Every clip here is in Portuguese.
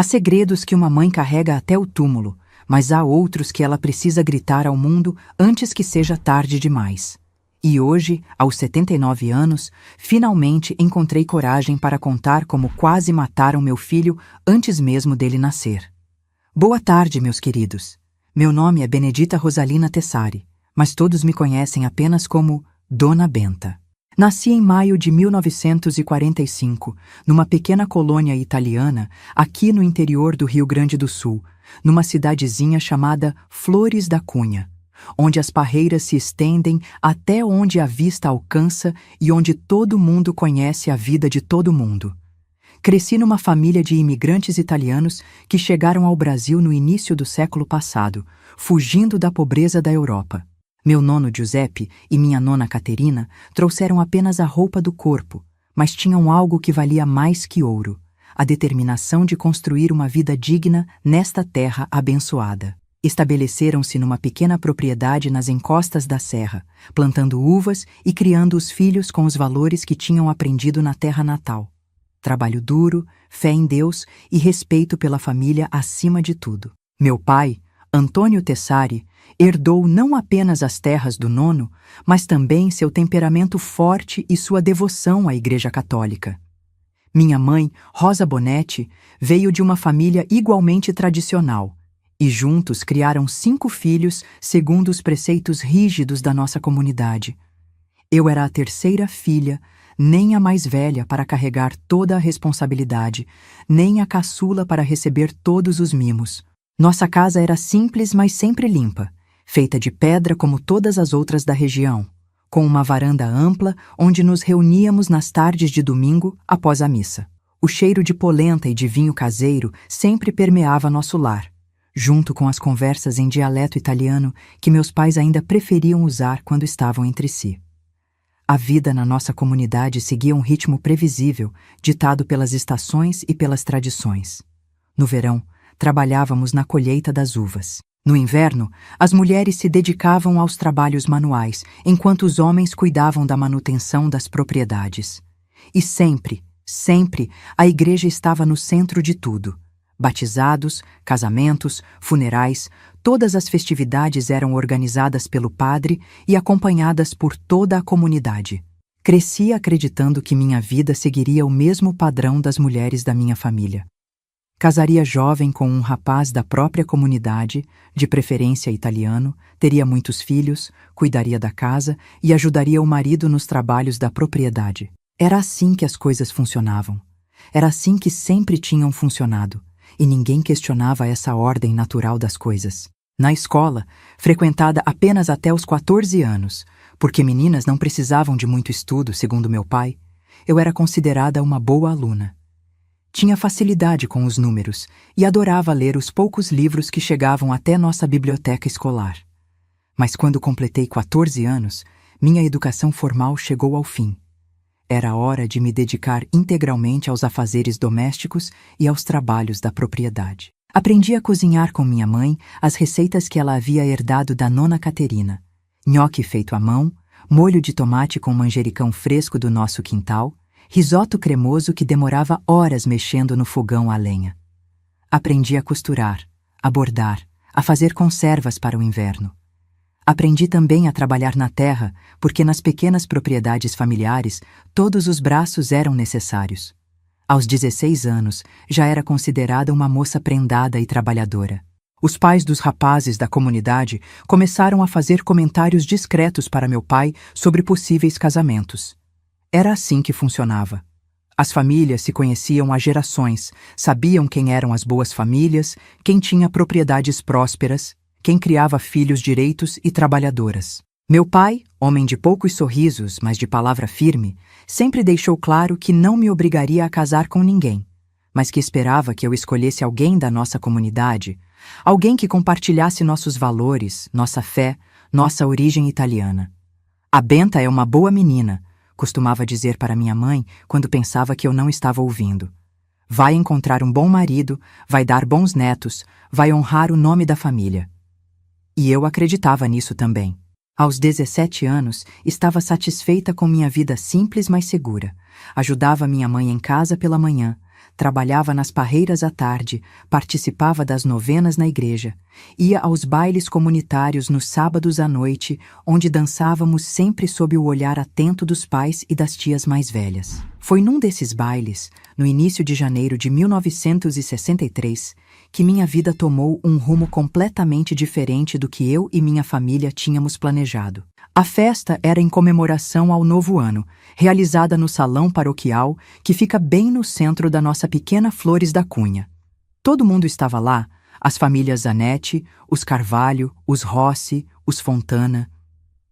Há segredos que uma mãe carrega até o túmulo, mas há outros que ela precisa gritar ao mundo antes que seja tarde demais. E hoje, aos 79 anos, finalmente encontrei coragem para contar como quase mataram meu filho antes mesmo dele nascer. Boa tarde, meus queridos. Meu nome é Benedita Rosalina Tessari, mas todos me conhecem apenas como Dona Benta. Nasci em maio de 1945, numa pequena colônia italiana, aqui no interior do Rio Grande do Sul, numa cidadezinha chamada Flores da Cunha, onde as parreiras se estendem até onde a vista alcança e onde todo mundo conhece a vida de todo mundo. Cresci numa família de imigrantes italianos que chegaram ao Brasil no início do século passado, fugindo da pobreza da Europa. Meu nono Giuseppe e minha nona Caterina trouxeram apenas a roupa do corpo, mas tinham algo que valia mais que ouro: a determinação de construir uma vida digna nesta terra abençoada. Estabeleceram-se numa pequena propriedade nas encostas da serra, plantando uvas e criando os filhos com os valores que tinham aprendido na terra natal. Trabalho duro, fé em Deus e respeito pela família acima de tudo. Meu pai, Antônio Tessari, herdou não apenas as terras do nono, mas também seu temperamento forte e sua devoção à Igreja Católica. Minha mãe, Rosa Bonetti, veio de uma família igualmente tradicional, e juntos criaram 5 filhos segundo os preceitos rígidos da nossa comunidade. Eu era a terceira filha, nem a mais velha para carregar toda a responsabilidade, nem a caçula para receber todos os mimos. Nossa casa era simples, mas sempre limpa, feita de pedra como todas as outras da região, com uma varanda ampla onde nos reuníamos nas tardes de domingo após a missa. O cheiro de polenta e de vinho caseiro sempre permeava nosso lar, junto com as conversas em dialeto italiano que meus pais ainda preferiam usar quando estavam entre si. A vida na nossa comunidade seguia um ritmo previsível, ditado pelas estações e pelas tradições. No verão, trabalhávamos na colheita das uvas. No inverno, as mulheres se dedicavam aos trabalhos manuais, enquanto os homens cuidavam da manutenção das propriedades. E sempre, a igreja estava no centro de tudo. Batizados, casamentos, funerais, todas as festividades eram organizadas pelo padre e acompanhadas por toda a comunidade. Cresci acreditando que minha vida seguiria o mesmo padrão das mulheres da minha família. Casaria jovem com um rapaz da própria comunidade, de preferência italiano, teria muitos filhos, cuidaria da casa e ajudaria o marido nos trabalhos da propriedade. Era assim que as coisas funcionavam. Era assim que sempre tinham funcionado, e ninguém questionava essa ordem natural das coisas. Na escola, frequentada apenas até os 14 anos, porque meninas não precisavam de muito estudo, segundo meu pai, eu era considerada uma boa aluna. Tinha facilidade com os números e adorava ler os poucos livros que chegavam até nossa biblioteca escolar. Mas quando completei 14 anos, minha educação formal chegou ao fim. Era hora de me dedicar integralmente aos afazeres domésticos e aos trabalhos da propriedade. Aprendi a cozinhar com minha mãe as receitas que ela havia herdado da nona Caterina: nhoque feito à mão, molho de tomate com manjericão fresco do nosso quintal, risoto cremoso que demorava horas mexendo no fogão a lenha. Aprendi a costurar, a bordar, a fazer conservas para o inverno. Aprendi também a trabalhar na terra, porque nas pequenas propriedades familiares todos os braços eram necessários. Aos 16 anos, já era considerada uma moça prendada e trabalhadora. Os pais dos rapazes da comunidade começaram a fazer comentários discretos para meu pai sobre possíveis casamentos. Era assim que funcionava. As famílias se conheciam há gerações, sabiam quem eram as boas famílias, quem tinha propriedades prósperas, quem criava filhos direitos e trabalhadoras. Meu pai, homem de poucos sorrisos, mas de palavra firme, sempre deixou claro que não me obrigaria a casar com ninguém, mas que esperava que eu escolhesse alguém da nossa comunidade, alguém que compartilhasse nossos valores, nossa fé, nossa origem italiana. A Benta é uma boa menina, costumava dizer para minha mãe quando pensava que eu não estava ouvindo. Vai encontrar um bom marido, vai dar bons netos, vai honrar o nome da família. E eu acreditava nisso também. Aos 17 anos, estava satisfeita com minha vida simples, mas segura. Ajudava minha mãe em casa pela manhã, trabalhava nas parreiras à tarde, participava das novenas na igreja, ia aos bailes comunitários nos sábados à noite, onde dançávamos sempre sob o olhar atento dos pais e das tias mais velhas. Foi num desses bailes, no início de janeiro de 1963, que minha vida tomou um rumo completamente diferente do que eu e minha família tínhamos planejado. A festa era em comemoração ao Novo Ano, realizada no salão paroquial que fica bem no centro da nossa pequena Flores da Cunha. Todo mundo estava lá, as famílias Zanetti, os Carvalho, os Rossi, os Fontana.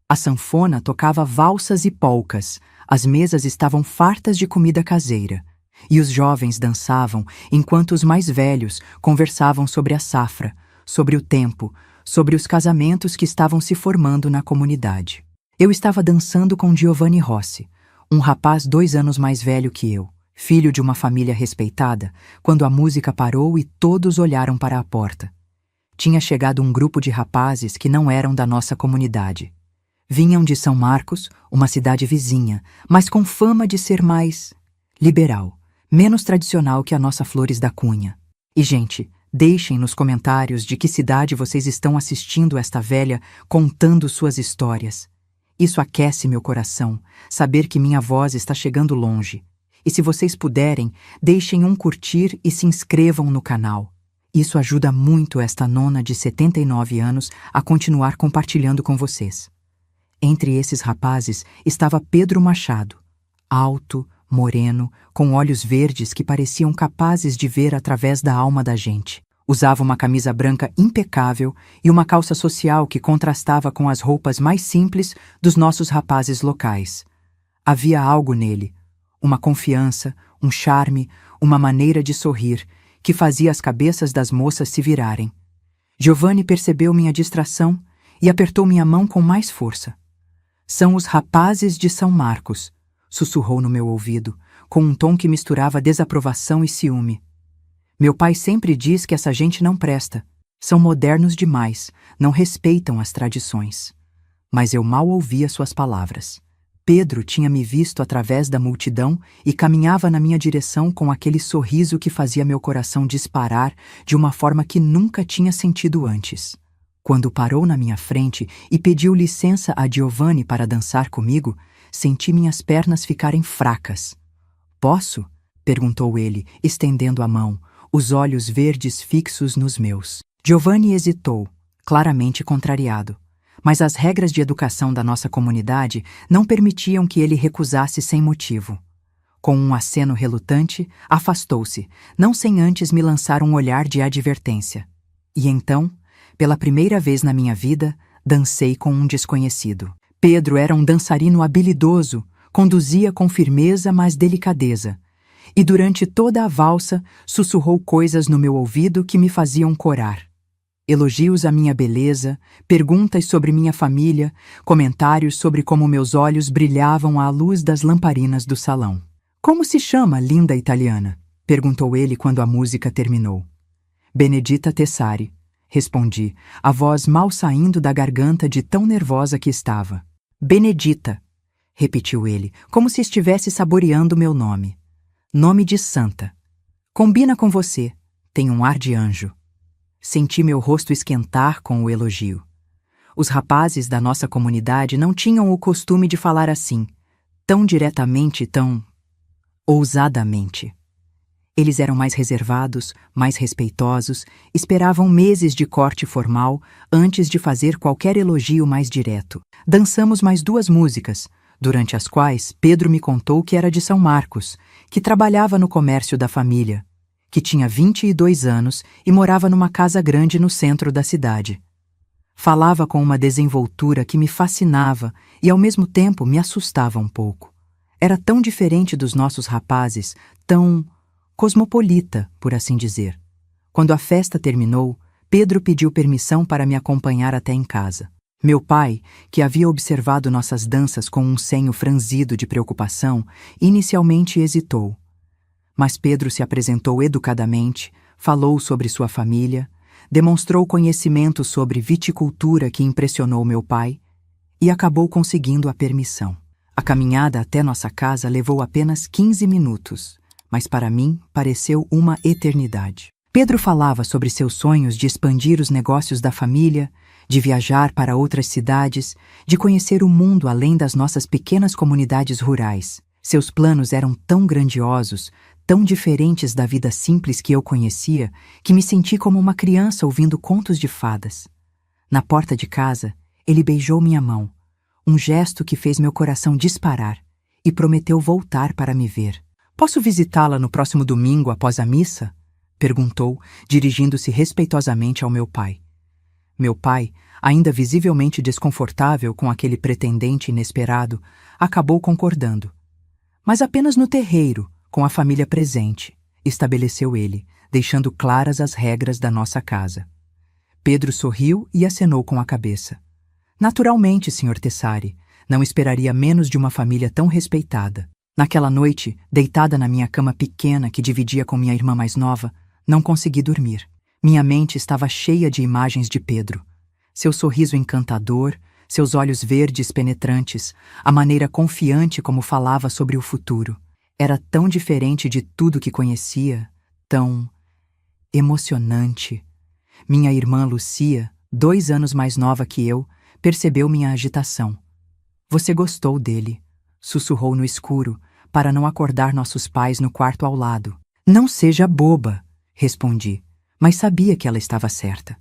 A sanfona tocava valsas e polcas, as mesas estavam fartas de comida caseira, e os jovens dançavam enquanto os mais velhos conversavam sobre a safra, sobre o tempo, sobre os casamentos que estavam se formando na comunidade. Eu estava dançando com Giovanni Rossi, um rapaz 2 anos mais velho que eu, filho de uma família respeitada, quando a música parou e todos olharam para a porta. Tinha chegado um grupo de rapazes que não eram da nossa comunidade. Vinham de São Marcos, uma cidade vizinha, mas com fama de ser mais liberal, menos tradicional que a nossa Flores da Cunha. E, gente, deixem nos comentários de que cidade vocês estão assistindo esta velha contando suas histórias. Isso aquece meu coração, saber que minha voz está chegando longe. E se vocês puderem, deixem um curtir e se inscrevam no canal. Isso ajuda muito esta nona de 79 anos a continuar compartilhando com vocês. Entre esses rapazes estava Pedro Machado, alto, moreno, com olhos verdes que pareciam capazes de ver através da alma da gente. Usava uma camisa branca impecável e uma calça social que contrastava com as roupas mais simples dos nossos rapazes locais. Havia algo nele, uma confiança, um charme, uma maneira de sorrir, que fazia as cabeças das moças se virarem. Giovanni percebeu minha distração e apertou minha mão com mais força. "São os rapazes de São Marcos", sussurrou no meu ouvido, com um tom que misturava desaprovação e ciúme. "Meu pai sempre diz que essa gente não presta. São modernos demais, não respeitam as tradições." Mas eu mal ouvia suas palavras. Pedro tinha me visto através da multidão e caminhava na minha direção com aquele sorriso que fazia meu coração disparar de uma forma que nunca tinha sentido antes. Quando parou na minha frente e pediu licença a Giovanni para dançar comigo, senti minhas pernas ficarem fracas. "Posso?" perguntou ele, estendendo a mão, os olhos verdes fixos nos meus. Giovanni hesitou, claramente contrariado, mas as regras de educação da nossa comunidade não permitiam que ele recusasse sem motivo. Com um aceno relutante, afastou-se, não sem antes me lançar um olhar de advertência. E então, pela primeira vez na minha vida, dancei com um desconhecido. Pedro era um dançarino habilidoso, conduzia com firmeza mas delicadeza, e durante toda a valsa sussurrou coisas no meu ouvido que me faziam corar. Elogios à minha beleza, perguntas sobre minha família, comentários sobre como meus olhos brilhavam à luz das lamparinas do salão. "Como se chama, linda italiana?" perguntou ele quando a música terminou. "Benedita Tessari", respondi, a voz mal saindo da garganta de tão nervosa que estava. "Benedita", repetiu ele, como se estivesse saboreando meu nome. "Nome de santa. Combina com você, tem um ar de anjo." Senti meu rosto esquentar com o elogio. Os rapazes da nossa comunidade não tinham o costume de falar assim, tão diretamente, tão ousadamente. Eles eram mais reservados, mais respeitosos, esperavam meses de corte formal antes de fazer qualquer elogio mais direto. Dançamos mais 2 músicas, durante as quais Pedro me contou que era de São Marcos, que trabalhava no comércio da família, que tinha 22 anos e morava numa casa grande no centro da cidade. Falava com uma desenvoltura que me fascinava e ao mesmo tempo me assustava um pouco. Era tão diferente dos nossos rapazes, tão cosmopolita, por assim dizer. Quando a festa terminou, Pedro pediu permissão para me acompanhar até em casa. Meu pai, que havia observado nossas danças com um senho franzido de preocupação, inicialmente hesitou. Mas Pedro se apresentou educadamente, falou sobre sua família, demonstrou conhecimento sobre viticultura que impressionou meu pai e acabou conseguindo a permissão. A caminhada até nossa casa levou apenas 15 minutos, mas para mim pareceu uma eternidade. Pedro falava sobre seus sonhos de expandir os negócios da família, de viajar para outras cidades, de conhecer o mundo além das nossas pequenas comunidades rurais. Seus planos eram tão grandiosos, tão diferentes da vida simples que eu conhecia, que me senti como uma criança ouvindo contos de fadas. Na porta de casa, ele beijou minha mão, um gesto que fez meu coração disparar, e prometeu voltar para me ver. "Posso visitá-la no próximo domingo após a missa?" perguntou, dirigindo-se respeitosamente ao meu pai. Meu pai, ainda visivelmente desconfortável com aquele pretendente inesperado, acabou concordando. "Mas apenas no terreiro, com a família presente", estabeleceu ele, deixando claras as regras da nossa casa. Pedro sorriu e acenou com a cabeça. "Naturalmente, Sr. Tessari, não esperaria menos de uma família tão respeitada." Naquela noite, deitada na minha cama pequena que dividia com minha irmã mais nova, não consegui dormir. Minha mente estava cheia de imagens de Pedro. Seu sorriso encantador, seus olhos verdes penetrantes, a maneira confiante como falava sobre o futuro. Era tão diferente de tudo que conhecia, tão emocionante. Minha irmã Lucia, 2 anos mais nova que eu, percebeu minha agitação. "Você gostou dele?" sussurrou no escuro, para não acordar nossos pais no quarto ao lado. "Não seja boba", respondi, mas sabia que ela estava certa.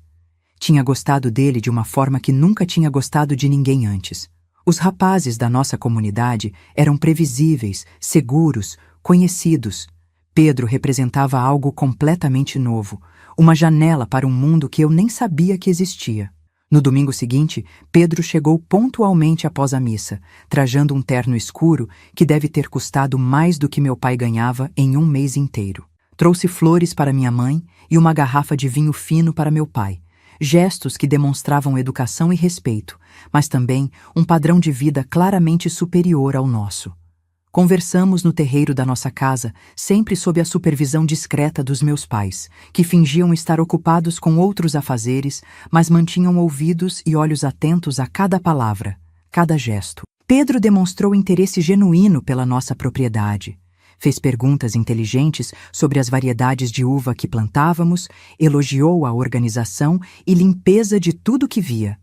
Tinha gostado dele de uma forma que nunca tinha gostado de ninguém antes. Os rapazes da nossa comunidade eram previsíveis, seguros, conhecidos. Pedro representava algo completamente novo, uma janela para um mundo que eu nem sabia que existia. No domingo seguinte, Pedro chegou pontualmente após a missa, trajando um terno escuro que deve ter custado mais do que meu pai ganhava em um mês inteiro. Trouxe flores para minha mãe e uma garrafa de vinho fino para meu pai, gestos que demonstravam educação e respeito, mas também um padrão de vida claramente superior ao nosso. Conversamos no terreiro da nossa casa, sempre sob a supervisão discreta dos meus pais, que fingiam estar ocupados com outros afazeres, mas mantinham ouvidos e olhos atentos a cada palavra, cada gesto. Pedro demonstrou interesse genuíno pela nossa propriedade. Fez perguntas inteligentes sobre as variedades de uva que plantávamos, elogiou a organização e limpeza de tudo que via.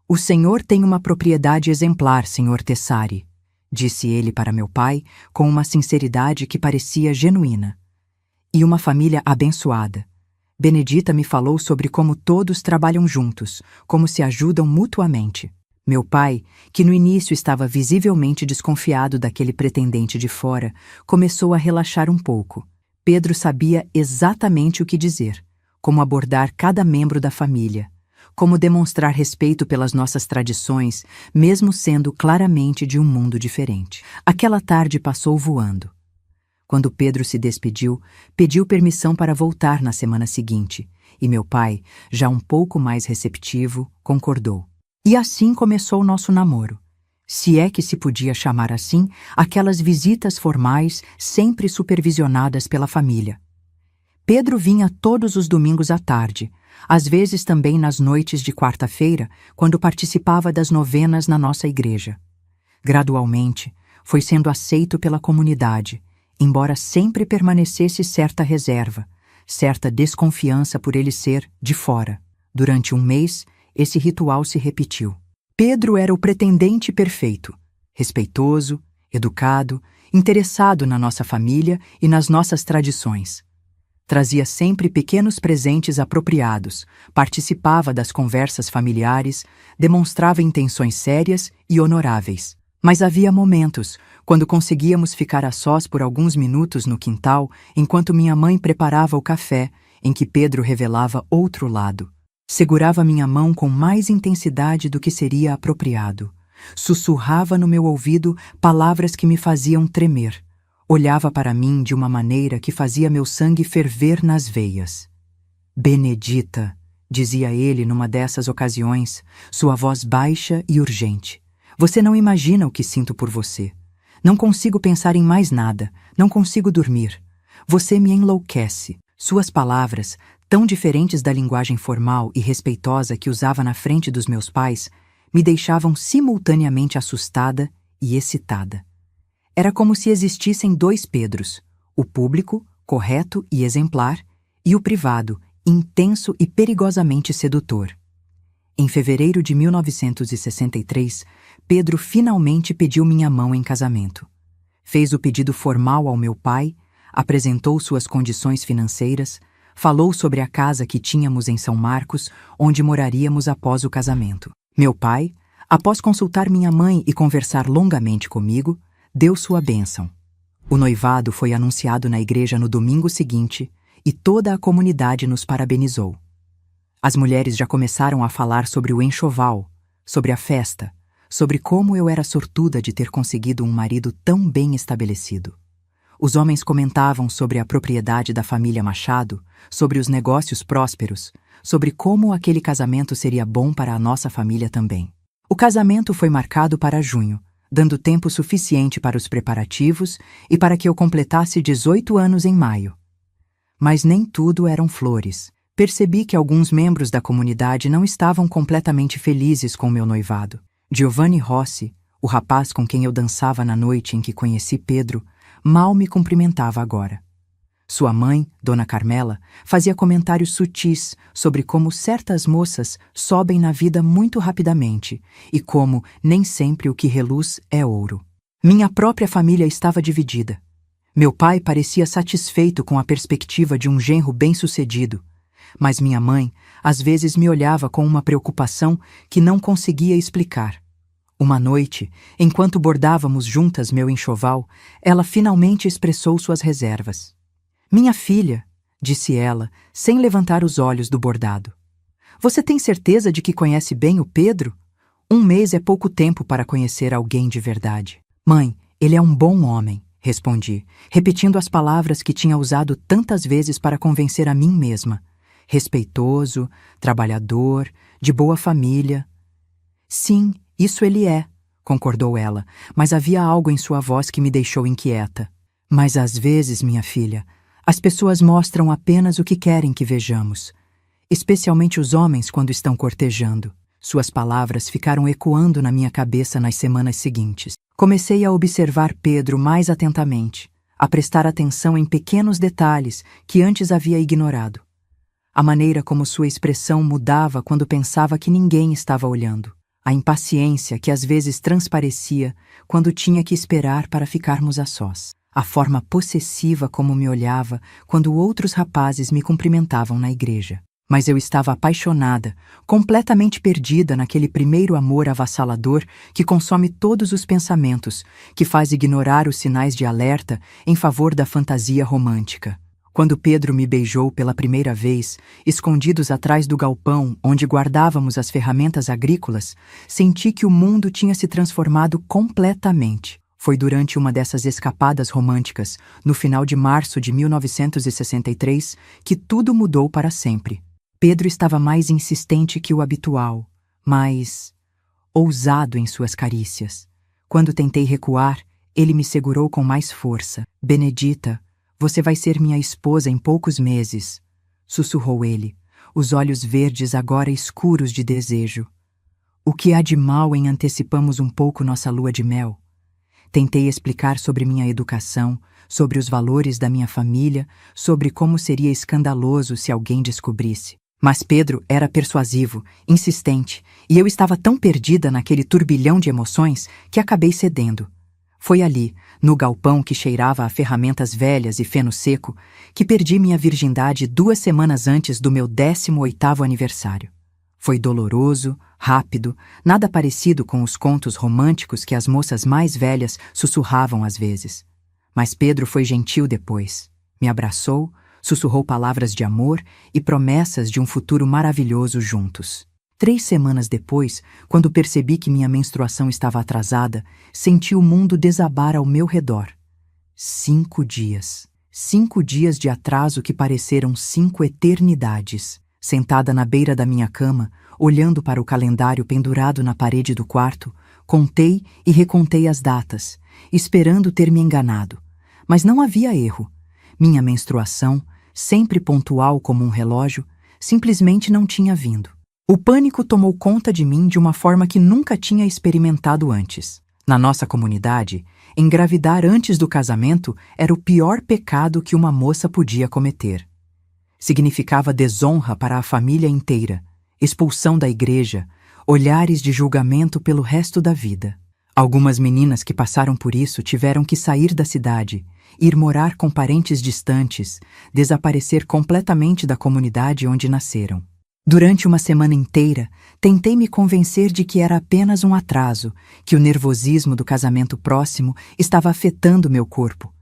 "O senhor tem uma propriedade exemplar, Sr. Tessari", disse ele para meu pai, com uma sinceridade que parecia genuína. "E uma família abençoada. Benedita me falou sobre como todos trabalham juntos, como se ajudam mutuamente." Meu pai, que no início estava visivelmente desconfiado daquele pretendente de fora, começou a relaxar um pouco. Pedro sabia exatamente o que dizer, como abordar cada membro da família, como demonstrar respeito pelas nossas tradições, mesmo sendo claramente de um mundo diferente. Aquela tarde passou voando. Quando Pedro se despediu, pediu permissão para voltar na semana seguinte, e meu pai, já um pouco mais receptivo, concordou. E assim começou o nosso namoro. Se é que se podia chamar assim, aquelas visitas formais sempre supervisionadas pela família. Pedro vinha todos os domingos à tarde, às vezes também nas noites de quarta-feira, quando participava das novenas na nossa igreja. Gradualmente, foi sendo aceito pela comunidade, embora sempre permanecesse certa reserva, certa desconfiança por ele ser de fora. Durante um mês, esse ritual se repetiu. Pedro era o pretendente perfeito, respeitoso, educado, interessado na nossa família e nas nossas tradições. Trazia sempre pequenos presentes apropriados, participava das conversas familiares, demonstrava intenções sérias e honoráveis. Mas havia momentos, quando conseguíamos ficar a sós por alguns minutos no quintal, enquanto minha mãe preparava o café, em que Pedro revelava outro lado. Segurava minha mão com mais intensidade do que seria apropriado. Sussurrava no meu ouvido palavras que me faziam tremer. Olhava para mim de uma maneira que fazia meu sangue ferver nas veias. "Benedita", dizia ele numa dessas ocasiões, sua voz baixa e urgente. "Você não imagina o que sinto por você. Não consigo pensar em mais nada, não consigo dormir. Você me enlouquece." Suas palavras, tão diferentes da linguagem formal e respeitosa que usava na frente dos meus pais, me deixavam simultaneamente assustada e excitada. Era como se existissem 2 Pedros, o público, correto e exemplar, e o privado, intenso e perigosamente sedutor. Em fevereiro de 1963, Pedro finalmente pediu minha mão em casamento. Fez o pedido formal ao meu pai, apresentou suas condições financeiras, falou sobre a casa que tínhamos em São Marcos, onde moraríamos após o casamento. Meu pai, após consultar minha mãe e conversar longamente comigo, deu sua bênção. O noivado foi anunciado na igreja no domingo seguinte e toda a comunidade nos parabenizou. As mulheres já começaram a falar sobre o enxoval, sobre a festa, sobre como eu era sortuda de ter conseguido um marido tão bem estabelecido. Os homens comentavam sobre a propriedade da família Machado, sobre os negócios prósperos, sobre como aquele casamento seria bom para a nossa família também. O casamento foi marcado para junho, dando tempo suficiente para os preparativos e para que eu completasse 18 anos em maio. Mas nem tudo eram flores. Percebi que alguns membros da comunidade não estavam completamente felizes com meu noivado. Giovanni Rossi, o rapaz com quem eu dançava na noite em que conheci Pedro, mal me cumprimentava agora. Sua mãe, Dona Carmela, fazia comentários sutis sobre como certas moças sobem na vida muito rapidamente e como nem sempre o que reluz é ouro. Minha própria família estava dividida. Meu pai parecia satisfeito com a perspectiva de um genro bem-sucedido, mas minha mãe às vezes me olhava com uma preocupação que não conseguia explicar. Uma noite, enquanto bordávamos juntas meu enxoval, ela finalmente expressou suas reservas. "Minha filha", disse ela, sem levantar os olhos do bordado. "Você tem certeza de que conhece bem o Pedro? 1 mês é pouco tempo para conhecer alguém de verdade." "Mãe, ele é um bom homem", respondi, repetindo as palavras que tinha usado tantas vezes para convencer a mim mesma. "Respeitoso, trabalhador, de boa família." "Sim, isso ele é", concordou ela, mas havia algo em sua voz que me deixou inquieta. "Mas às vezes, minha filha, as pessoas mostram apenas o que querem que vejamos, especialmente os homens quando estão cortejando." Suas palavras ficaram ecoando na minha cabeça nas semanas seguintes. Comecei a observar Pedro mais atentamente, a prestar atenção em pequenos detalhes que antes havia ignorado. A maneira como sua expressão mudava quando pensava que ninguém estava olhando. A impaciência que às vezes transparecia quando tinha que esperar para ficarmos a sós. A forma possessiva como me olhava quando outros rapazes me cumprimentavam na igreja. Mas eu estava apaixonada, completamente perdida naquele primeiro amor avassalador que consome todos os pensamentos, que faz ignorar os sinais de alerta em favor da fantasia romântica. Quando Pedro me beijou pela primeira vez, escondidos atrás do galpão onde guardávamos as ferramentas agrícolas, senti que o mundo tinha se transformado completamente. Foi durante uma dessas escapadas românticas, no final de março de 1963, que tudo mudou para sempre. Pedro estava mais insistente que o habitual, mais ousado em suas carícias. Quando tentei recuar, ele me segurou com mais força. "Benedita, você vai ser minha esposa em poucos meses", sussurrou ele, os olhos verdes agora escuros de desejo. "O que há de mal em antecipamos um pouco nossa lua de mel?" Tentei explicar sobre minha educação, sobre os valores da minha família, sobre como seria escandaloso se alguém descobrisse. Mas Pedro era persuasivo, insistente, e eu estava tão perdida naquele turbilhão de emoções que acabei cedendo. Foi ali, no galpão que cheirava a ferramentas velhas e feno seco, que perdi minha virgindade 2 semanas antes do meu 18º aniversário. Foi doloroso, rápido, nada parecido com os contos românticos que as moças mais velhas sussurravam às vezes. Mas Pedro foi gentil depois. Me abraçou, sussurrou palavras de amor e promessas de um futuro maravilhoso juntos. 3 semanas depois, quando percebi que minha menstruação estava atrasada, senti o mundo desabar ao meu redor. 5 dias. 5 dias de atraso que pareceram 5 eternidades. Sentada na beira da minha cama, olhando para o calendário pendurado na parede do quarto, contei e recontei as datas, esperando ter me enganado. Mas não havia erro. Minha menstruação, sempre pontual como um relógio, simplesmente não tinha vindo. O pânico tomou conta de mim de uma forma que nunca tinha experimentado antes. Na nossa comunidade, Engravidar antes do casamento era o pior pecado que uma moça podia cometer. Significava desonra para a família inteira, expulsão da igreja, olhares de julgamento pelo resto da vida. Algumas meninas que passaram por isso tiveram que sair da cidade, ir morar com parentes distantes, desaparecer completamente da comunidade onde nasceram. Durante uma semana inteira, tentei me convencer de que era apenas um atraso, que o nervosismo do casamento próximo estava afetando meu corpo.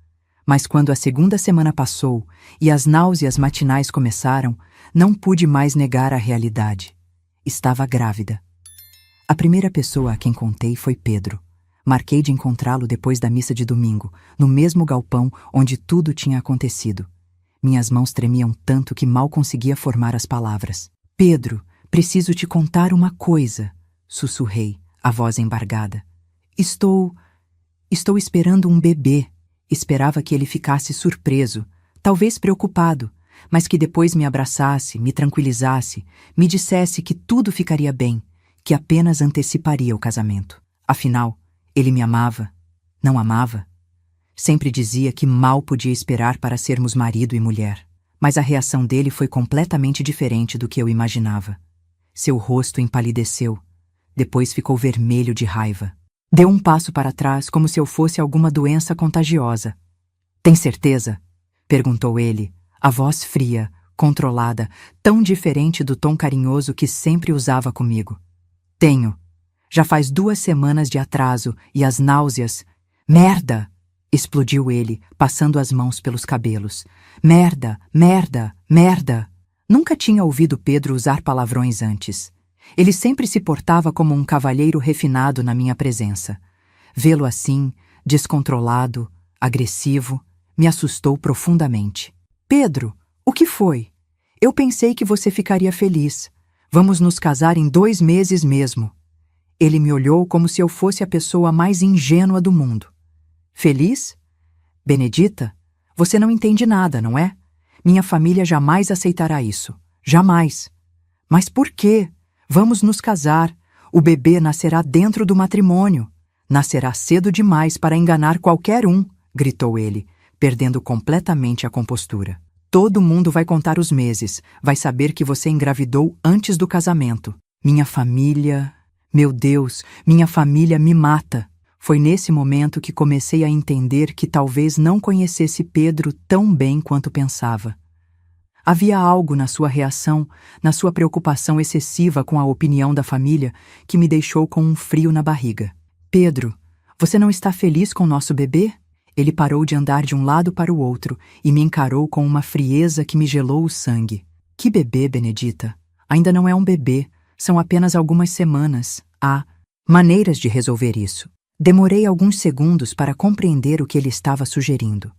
Mas quando a segunda semana passou e as náuseas matinais começaram, não pude mais negar a realidade. Estava grávida. A primeira pessoa a quem contei foi Pedro. Marquei de encontrá-lo depois da missa de domingo, no mesmo galpão onde tudo tinha acontecido. Minhas mãos tremiam tanto que mal conseguia formar as palavras. Pedro, preciso te contar uma coisa, sussurrei, a voz embargada. Estou esperando um bebê. Esperava que ele ficasse surpreso, talvez preocupado, mas que depois me abraçasse, me tranquilizasse, me dissesse que tudo ficaria bem, que apenas anteciparia o casamento. Afinal, ele me amava, não amava? Sempre dizia que mal podia esperar para sermos marido e mulher. Mas a reação dele foi completamente diferente do que eu imaginava. Seu rosto empalideceu, depois ficou vermelho de raiva. Deu um passo para trás como se eu fosse alguma doença contagiosa. Tem certeza? Perguntou ele, a voz fria, controlada, tão diferente do tom carinhoso que sempre usava comigo. Tenho. Já faz 2 semanas de atraso e as náuseas... Merda! Explodiu ele, passando as mãos pelos cabelos. Merda, merda, merda! Nunca tinha ouvido Pedro usar palavrões antes. Ele sempre se portava como um cavalheiro refinado na minha presença. Vê-lo assim, descontrolado, agressivo, me assustou profundamente. Pedro, o que foi? Eu pensei que você ficaria feliz. Vamos nos casar em 2 meses mesmo. Ele me olhou como se eu fosse a pessoa mais ingênua do mundo. Feliz? Benedita, você não entende nada, não é? Minha família jamais aceitará isso. Jamais. Mas por quê? Vamos nos casar. O bebê nascerá dentro do matrimônio. Nascerá cedo demais para enganar qualquer um, gritou ele, perdendo completamente a compostura. Todo mundo vai contar os meses, vai saber que você engravidou antes do casamento. Minha família... Meu Deus, minha família me mata. Foi nesse momento que comecei a entender que talvez não conhecesse Pedro tão bem quanto pensava. Havia algo na sua reação, na sua preocupação excessiva com a opinião da família, que me deixou com um frio na barriga. Pedro, você não está feliz com nosso bebê? Ele parou de andar de um lado para o outro e me encarou com uma frieza que me gelou o sangue. Que bebê, Benedita? Ainda não é um bebê, são apenas algumas semanas. Há maneiras de resolver isso. Demorei alguns segundos para compreender o que ele estava sugerindo.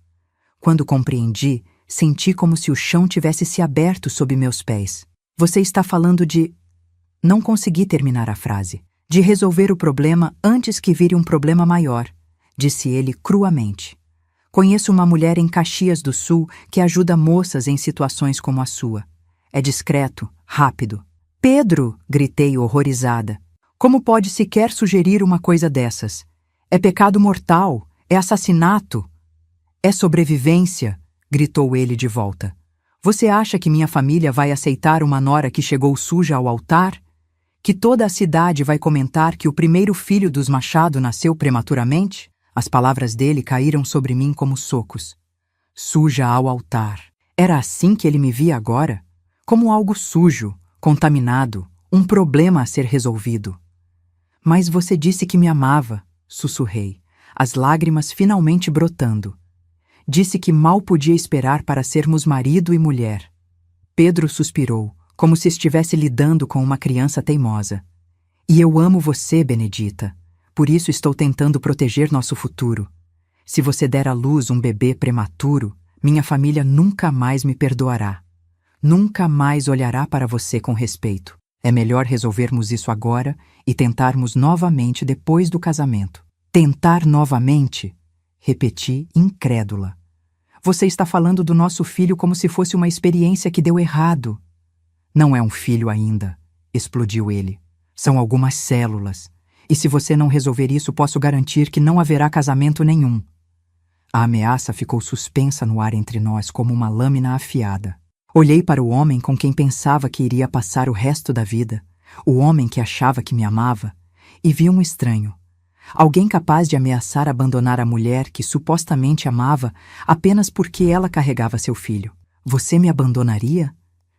Quando compreendi, senti como se o chão tivesse se aberto sob meus pés. Você está falando de... Não consegui terminar a frase. De resolver o problema antes que vire um problema maior, disse ele cruamente. Conheço uma mulher em Caxias do Sul que ajuda moças em situações como a sua. É discreto, rápido. Pedro! Gritei horrorizada. Como pode sequer sugerir uma coisa dessas? É pecado mortal, é assassinato. É sobrevivência, gritou ele de volta. Você acha que minha família vai aceitar uma nora que chegou suja ao altar? Que toda a cidade vai comentar que o primeiro filho dos Machado nasceu prematuramente? As palavras dele caíram sobre mim como socos. Suja ao altar. Era assim que ele me via agora? Como algo sujo, contaminado, um problema a ser resolvido. Mas você disse que me amava, sussurrei, as lágrimas finalmente brotando. Disse que mal podia esperar para sermos marido e mulher. Pedro suspirou, como se estivesse lidando com uma criança teimosa. E eu amo você, Benedita. Por isso estou tentando proteger nosso futuro. Se você der à luz um bebê prematuro, minha família nunca mais me perdoará. Nunca mais olhará para você com respeito. É melhor resolvermos isso agora e tentarmos novamente depois do casamento. Tentar novamente? Repeti, incrédula. Você está falando do nosso filho como se fosse uma experiência que deu errado. Não é um filho ainda, explodiu ele. São algumas células. E se você não resolver isso, posso garantir que não haverá casamento nenhum. A ameaça ficou suspensa no ar entre nós como uma lâmina afiada. Olhei para o homem com quem pensava que iria passar o resto da vida, o homem que achava que me amava, e vi um estranho. Alguém capaz de ameaçar abandonar a mulher que supostamente amava apenas porque ela carregava seu filho. Você me abandonaria?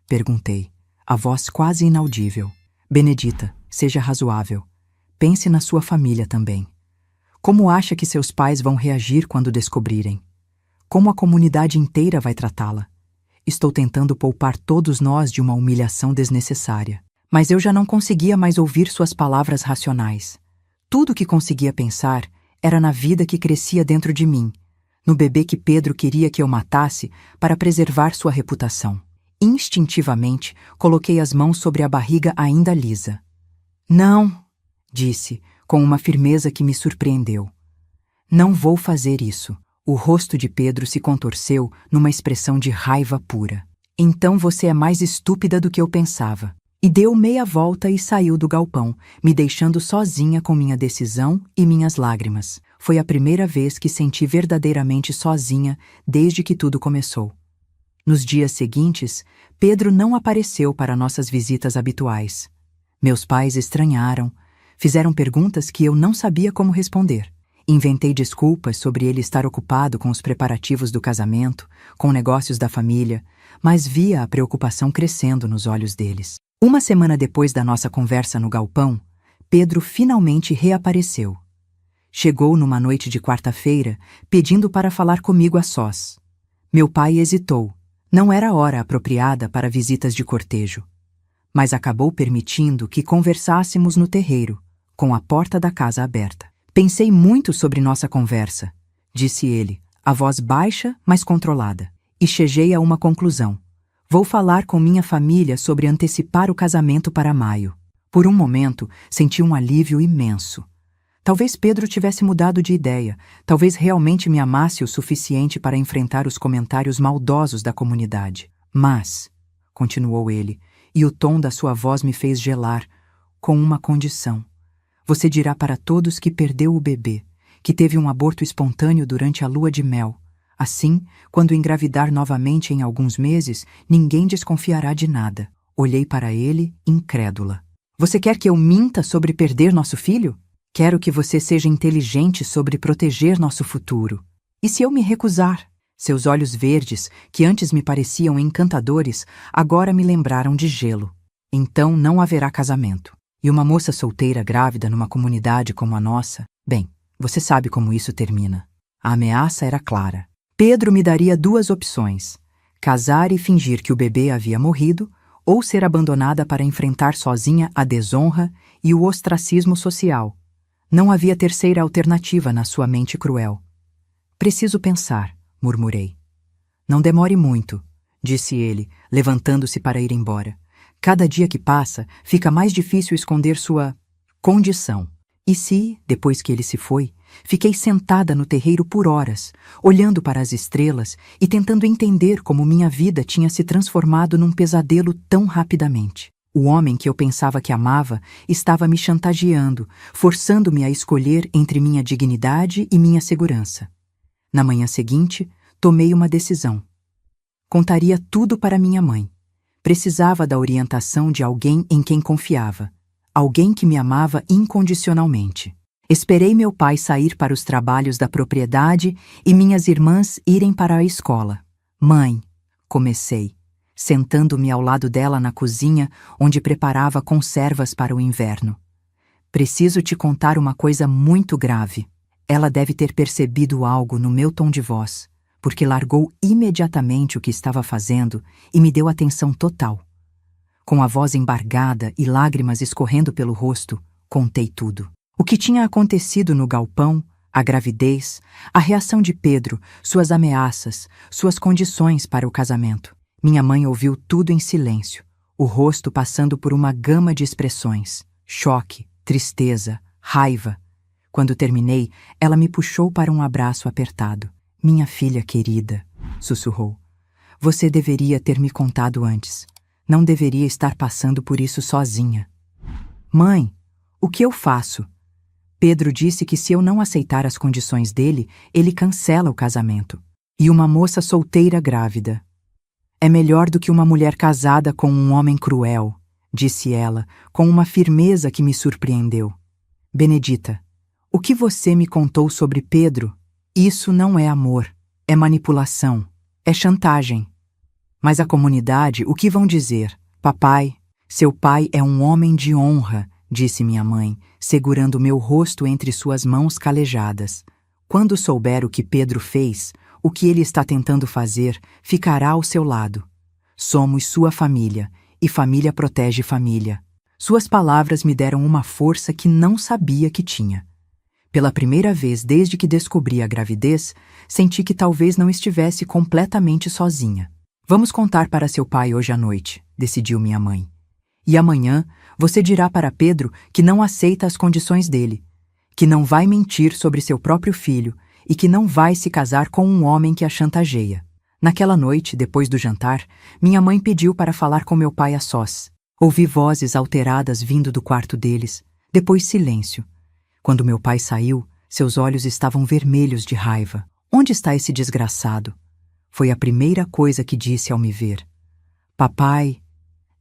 Perguntei, a voz quase inaudível. Benedita, seja razoável. Pense na sua família também. Como acha que seus pais vão reagir quando descobrirem? Como a comunidade inteira vai tratá-la? Estou tentando poupar todos nós de uma humilhação desnecessária. Mas eu já não conseguia mais ouvir suas palavras racionais. Tudo o que conseguia pensar era na vida que crescia dentro de mim, no bebê que Pedro queria que eu matasse para preservar sua reputação. Instintivamente, coloquei as mãos sobre a barriga ainda lisa. Não, disse, com uma firmeza que me surpreendeu. Não vou fazer isso. O rosto de Pedro se contorceu numa expressão de raiva pura. Então você é mais estúpida do que eu pensava. E deu meia volta e saiu do galpão, me deixando sozinha com minha decisão e minhas lágrimas. Foi a primeira vez que senti verdadeiramente sozinha desde que tudo começou. Nos dias seguintes, Pedro não apareceu para nossas visitas habituais. Meus pais estranharam, fizeram perguntas que eu não sabia como responder. Inventei desculpas sobre ele estar ocupado com os preparativos do casamento, com negócios da família, mas via a preocupação crescendo nos olhos deles. Uma semana depois da nossa conversa no galpão, Pedro finalmente reapareceu. Chegou numa noite de quarta-feira, pedindo para falar comigo a sós. Meu pai hesitou. Não era a hora apropriada para visitas de cortejo. Mas acabou permitindo que conversássemos no terreiro, com a porta da casa aberta. Pensei muito sobre nossa conversa, disse ele, a voz baixa, mas controlada, e cheguei a uma conclusão. Vou falar com minha família sobre antecipar o casamento para maio. Por um momento, senti um alívio imenso. Talvez Pedro tivesse mudado de ideia, talvez realmente me amasse o suficiente para enfrentar os comentários maldosos da comunidade. Mas, continuou ele, e o tom da sua voz me fez gelar, com uma condição. Você dirá para todos que perdeu o bebê, que teve um aborto espontâneo durante a lua de mel. Assim, quando engravidar novamente em alguns meses, ninguém desconfiará de nada. Olhei para ele, incrédula. Você quer que eu minta sobre perder nosso filho? Quero que você seja inteligente sobre proteger nosso futuro. E se eu me recusar? Seus olhos verdes, que antes me pareciam encantadores, agora me lembraram de gelo. Então não haverá casamento. E uma moça solteira grávida numa comunidade como a nossa? Bem, você sabe como isso termina. A ameaça era clara. Pedro me daria duas opções: casar e fingir que o bebê havia morrido, ou ser abandonada para enfrentar sozinha a desonra e o ostracismo social. Não havia terceira alternativa na sua mente cruel. Preciso pensar, murmurei. Não demore muito, disse ele, levantando-se para ir embora. Cada dia que passa, fica mais difícil esconder sua condição. E se, depois que ele se foi, fiquei sentada no terreiro por horas, olhando para as estrelas e tentando entender como minha vida tinha se transformado num pesadelo tão rapidamente. O homem que eu pensava que amava estava me chantageando, forçando-me a escolher entre minha dignidade e minha segurança. Na manhã seguinte, tomei uma decisão. Contaria tudo para minha mãe. Precisava da orientação de alguém em quem confiava, alguém que me amava incondicionalmente. Esperei meu pai sair para os trabalhos da propriedade e minhas irmãs irem para a escola. Mãe, comecei, sentando-me ao lado dela na cozinha, onde preparava conservas para o inverno. Preciso te contar uma coisa muito grave. Ela deve ter percebido algo no meu tom de voz, porque largou imediatamente o que estava fazendo e me deu atenção total. Com a voz embargada e lágrimas escorrendo pelo rosto, contei tudo. O que tinha acontecido no galpão, a gravidez, a reação de Pedro, suas ameaças, suas condições para o casamento. Minha mãe ouviu tudo em silêncio, o rosto passando por uma gama de expressões: choque, tristeza, raiva. Quando terminei, ela me puxou para um abraço apertado. Minha filha querida, sussurrou. Você deveria ter me contado antes. Não deveria estar passando por isso sozinha. Mãe, o que eu faço? Pedro disse que se eu não aceitar as condições dele, ele cancela o casamento. E uma moça solteira grávida é melhor do que uma mulher casada com um homem cruel, disse ela, com uma firmeza que me surpreendeu. Benedita, o que você me contou sobre Pedro? Isso não é amor, é manipulação, é chantagem. Mas a comunidade, o que vão dizer? Papai, seu pai é um homem de honra, disse minha mãe, segurando meu rosto entre suas mãos calejadas. Quando souber o que Pedro fez, o que ele está tentando fazer, ficará ao seu lado. Somos sua família, e família protege família. Suas palavras me deram uma força que não sabia que tinha. Pela primeira vez desde que descobri a gravidez, senti que talvez não estivesse completamente sozinha. Vamos contar para seu pai hoje à noite, decidiu minha mãe. E amanhã você dirá para Pedro que não aceita as condições dele, que não vai mentir sobre seu próprio filho e que não vai se casar com um homem que a chantageia. Naquela noite, depois do jantar, minha mãe pediu para falar com meu pai a sós. Ouvi vozes alteradas vindo do quarto deles, depois silêncio. Quando meu pai saiu, seus olhos estavam vermelhos de raiva. Onde está esse desgraçado? Foi a primeira coisa que disse ao me ver. Papai,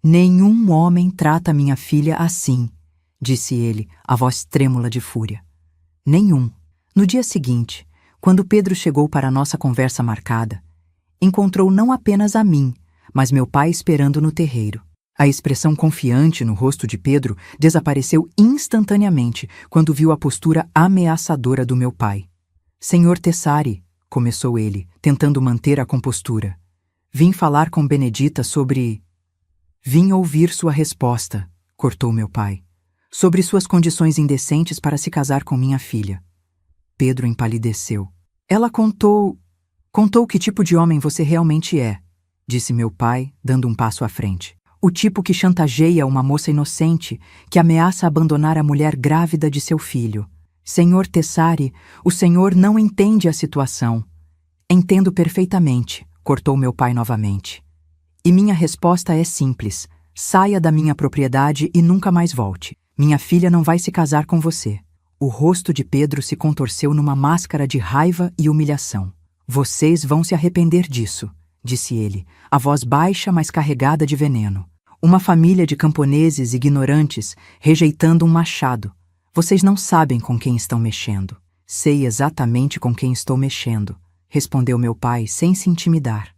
nenhum homem trata minha filha assim, disse ele, a voz trêmula de fúria. Nenhum. No dia seguinte, quando Pedro chegou para a nossa conversa marcada, encontrou não apenas a mim, mas meu pai esperando no terreiro. A expressão confiante no rosto de Pedro desapareceu instantaneamente quando viu a postura ameaçadora do meu pai. Senhor Tessari, começou ele, tentando manter a compostura. Vim falar com Benedita sobre... Vim ouvir sua resposta, cortou meu pai. Sobre suas condições indecentes para se casar com minha filha. Pedro empalideceu. Ela contou que tipo de homem você realmente é, disse meu pai, dando um passo à frente. O tipo que chantageia uma moça inocente, que ameaça abandonar a mulher grávida de seu filho. Senhor Tessari, o senhor não entende a situação. Entendo perfeitamente, cortou meu pai novamente. E minha resposta é simples. Saia da minha propriedade e nunca mais volte. Minha filha não vai se casar com você. O rosto de Pedro se contorceu numa máscara de raiva e humilhação. Vocês vão se arrepender disso, disse ele, a voz baixa, mas carregada de veneno. Uma família de camponeses ignorantes rejeitando um machado. Vocês não sabem com quem estão mexendo. Sei exatamente com quem estou mexendo, respondeu meu pai sem se intimidar.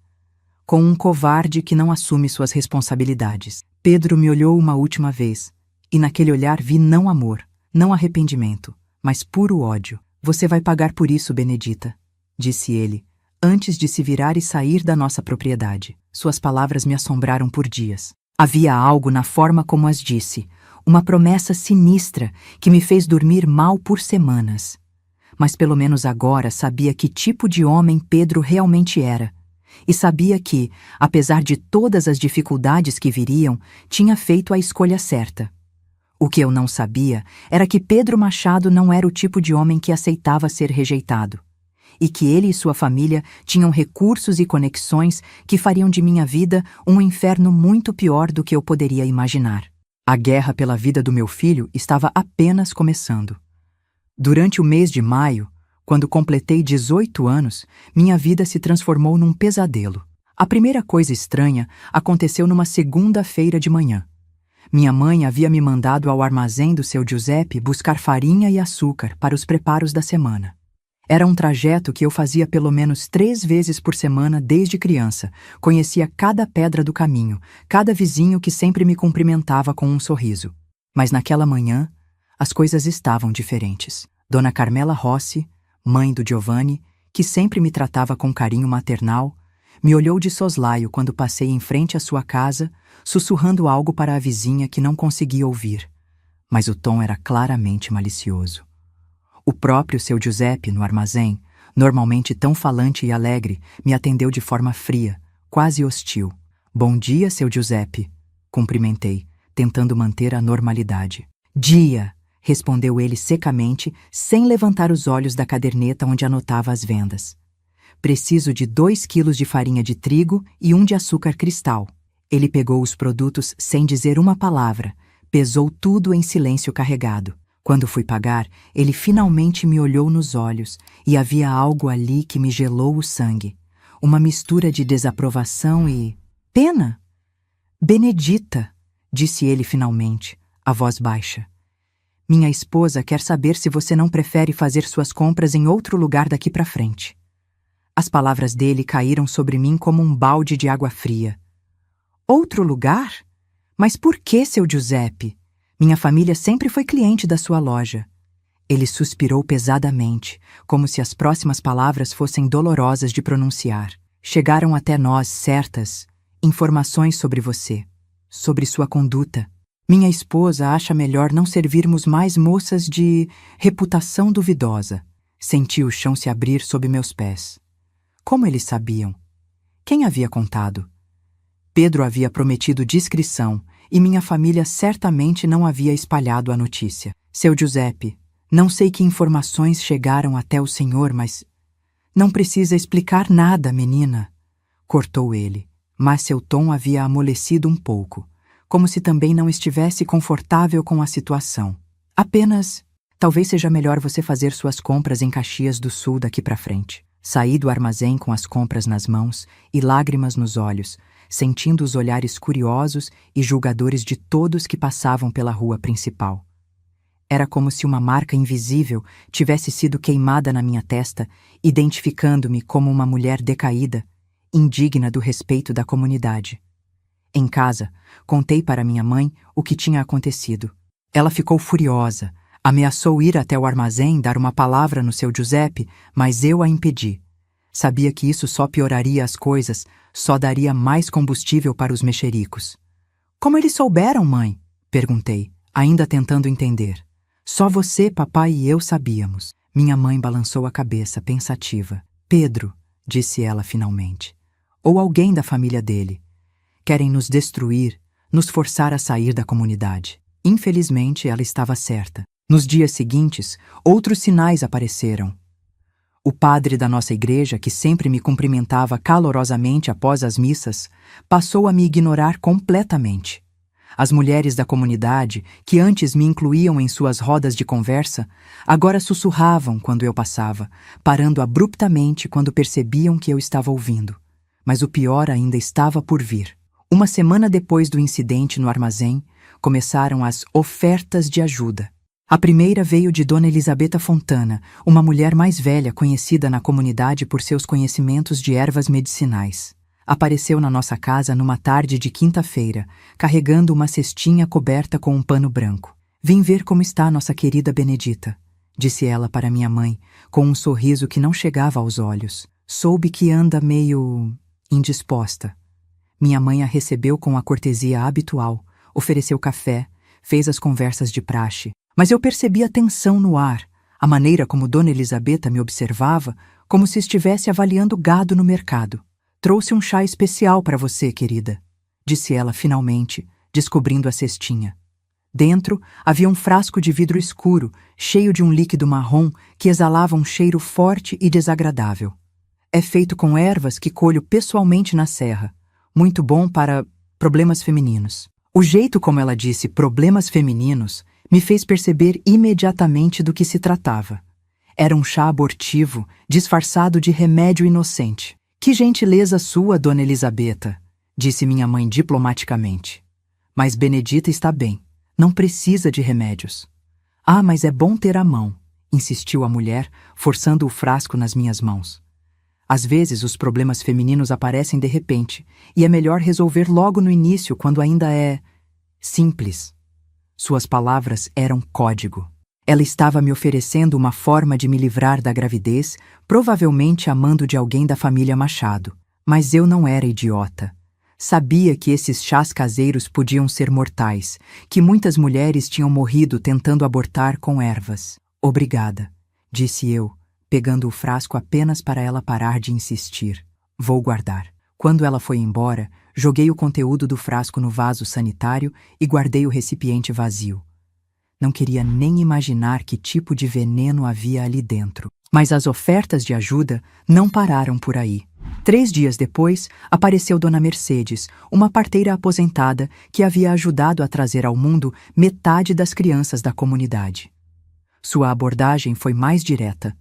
Com um covarde que não assume suas responsabilidades. Pedro me olhou uma última vez, e naquele olhar vi não amor, não arrependimento, mas puro ódio. Você vai pagar por isso, Benedita, disse ele, antes de se virar e sair da nossa propriedade. Suas palavras me assombraram por dias. Havia algo na forma como as disse, uma promessa sinistra que me fez dormir mal por semanas. Mas pelo menos agora sabia que tipo de homem Pedro realmente era. E sabia que, apesar de todas as dificuldades que viriam, tinha feito a escolha certa. O que eu não sabia era que Pedro Machado não era o tipo de homem que aceitava ser rejeitado, e que ele e sua família tinham recursos e conexões que fariam de minha vida um inferno muito pior do que eu poderia imaginar. A guerra pela vida do meu filho estava apenas começando. Durante o mês de maio, quando completei 18 anos, minha vida se transformou num pesadelo. A primeira coisa estranha aconteceu numa segunda-feira de manhã. Minha mãe havia me mandado ao armazém do seu Giuseppe buscar farinha e açúcar para os preparos da semana. Era um trajeto que eu fazia pelo menos 3 vezes por semana desde criança. Conhecia cada pedra do caminho, cada vizinho que sempre me cumprimentava com um sorriso. Mas naquela manhã, as coisas estavam diferentes. Dona Carmela Rossi, mãe do Giovanni, que sempre me tratava com carinho maternal, me olhou de soslaio quando passei em frente à sua casa, sussurrando algo para a vizinha que não conseguia ouvir, mas o tom era claramente malicioso. O próprio seu Giuseppe, no armazém, normalmente tão falante e alegre, me atendeu de forma fria, quase hostil. Bom dia, seu Giuseppe, cumprimentei, tentando manter a normalidade. Dia, respondeu ele secamente, sem levantar os olhos da caderneta onde anotava as vendas. Preciso de 2 quilos de farinha de trigo e 1 de açúcar cristal. Ele pegou os produtos sem dizer uma palavra, pesou tudo em silêncio carregado. Quando fui pagar, ele finalmente me olhou nos olhos e havia algo ali que me gelou o sangue. Uma mistura de desaprovação e pena. Benedita, disse ele finalmente, a voz baixa. Minha esposa quer saber se você não prefere fazer suas compras em outro lugar daqui para frente. As palavras dele caíram sobre mim como um balde de água fria. Outro lugar? Mas por que, seu Giuseppe? Minha família sempre foi cliente da sua loja. Ele suspirou pesadamente, como se as próximas palavras fossem dolorosas de pronunciar. Chegaram até nós certas informações sobre você, sobre sua conduta. Minha esposa acha melhor não servirmos mais moças de reputação duvidosa. Senti o chão se abrir sob meus pés. Como eles sabiam? Quem havia contado? Pedro havia prometido discrição e minha família certamente não havia espalhado a notícia. Seu Giuseppe, não sei que informações chegaram até o senhor, mas... Não precisa explicar nada, menina, cortou ele, mas seu tom havia amolecido um pouco, como se também não estivesse confortável com a situação. Apenas, talvez seja melhor você fazer suas compras em Caxias do Sul daqui para frente. Saí do armazém com as compras nas mãos e lágrimas nos olhos, sentindo os olhares curiosos e julgadores de todos que passavam pela rua principal. Era como se uma marca invisível tivesse sido queimada na minha testa, identificando-me como uma mulher decaída, indigna do respeito da comunidade. Em casa, contei para minha mãe o que tinha acontecido. Ela ficou furiosa, ameaçou ir até o armazém dar uma palavra no seu Giuseppe, mas eu a impedi. Sabia que isso só pioraria as coisas, só daria mais combustível para os mexericos. Como eles souberam, mãe? Perguntei, ainda tentando entender. Só você, papai e eu sabíamos. Minha mãe balançou a cabeça, pensativa. Pedro, disse ela finalmente. Ou alguém da família dele. Querem nos destruir, nos forçar a sair da comunidade. Infelizmente, ela estava certa. Nos dias seguintes, outros sinais apareceram. O padre da nossa igreja, que sempre me cumprimentava calorosamente após as missas, passou a me ignorar completamente. As mulheres da comunidade, que antes me incluíam em suas rodas de conversa, agora sussurravam quando eu passava, parando abruptamente quando percebiam que eu estava ouvindo. Mas o pior ainda estava por vir. Uma semana depois do incidente no armazém, começaram as ofertas de ajuda. A primeira veio de Dona Elisabetta Fontana, uma mulher mais velha conhecida na comunidade por seus conhecimentos de ervas medicinais. Apareceu na nossa casa numa tarde de quinta-feira, carregando uma cestinha coberta com um pano branco. Vim ver como está nossa querida Benedita, disse ela para minha mãe, com um sorriso que não chegava aos olhos. Soube que anda meio indisposta. Minha mãe a recebeu com a cortesia habitual, ofereceu café, fez as conversas de praxe. Mas eu percebi a tensão no ar, a maneira como Dona Elisabetta me observava, como se estivesse avaliando gado no mercado. Trouxe um chá especial para você, querida, disse ela finalmente, descobrindo a cestinha. Dentro havia um frasco de vidro escuro, cheio de um líquido marrom que exalava um cheiro forte e desagradável. É feito com ervas que colho pessoalmente na serra. Muito bom para problemas femininos. O jeito como ela disse problemas femininos me fez perceber imediatamente do que se tratava. Era um chá abortivo, disfarçado de remédio inocente. Que gentileza sua, Dona Elisabetta, disse minha mãe diplomaticamente. Mas Benedita está bem, não precisa de remédios. Ah, mas é bom ter à mão, insistiu a mulher, forçando o frasco nas minhas mãos. Às vezes os problemas femininos aparecem de repente, e é melhor resolver logo no início quando ainda é simples. Suas palavras eram código. Ela estava me oferecendo uma forma de me livrar da gravidez, provavelmente amando de alguém da família Machado. Mas eu não era idiota. Sabia que esses chás caseiros podiam ser mortais, que muitas mulheres tinham morrido tentando abortar com ervas. Obrigada, disse eu, pegando o frasco apenas para ela parar de insistir. Vou guardar. Quando ela foi embora, joguei o conteúdo do frasco no vaso sanitário e guardei o recipiente vazio. Não queria nem imaginar que tipo de veneno havia ali dentro. Mas as ofertas de ajuda não pararam por aí. 3 dias depois, apareceu Dona Mercedes, uma parteira aposentada que havia ajudado a trazer ao mundo metade das crianças da comunidade. Sua abordagem foi mais direta.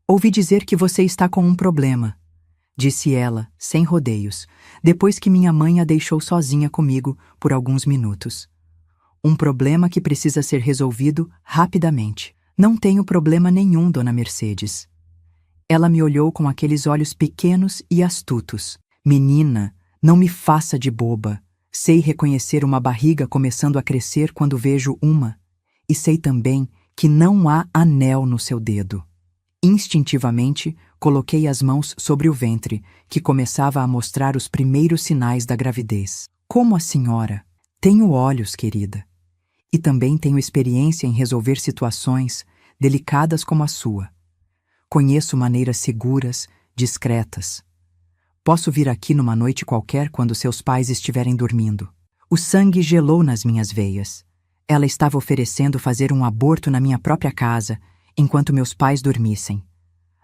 Ouvi dizer que você está com um problema, disse ela, sem rodeios, depois que minha mãe a deixou sozinha comigo por alguns minutos. Um problema que precisa ser resolvido rapidamente. Não tenho problema nenhum, dona Mercedes. Ela me olhou com aqueles olhos pequenos e astutos. Menina, não me faça de boba. Sei reconhecer uma barriga começando a crescer quando vejo uma. E sei também que não há anel no seu dedo. Instintivamente, coloquei as mãos sobre o ventre, que começava a mostrar os primeiros sinais da gravidez. Como a senhora? Tenho olhos, querida. E também tenho experiência em resolver situações delicadas como a sua. Conheço maneiras seguras, discretas. Posso vir aqui numa noite qualquer quando seus pais estiverem dormindo. O sangue gelou nas minhas veias. Ela estava oferecendo fazer um aborto na minha própria casa, enquanto meus pais dormissem.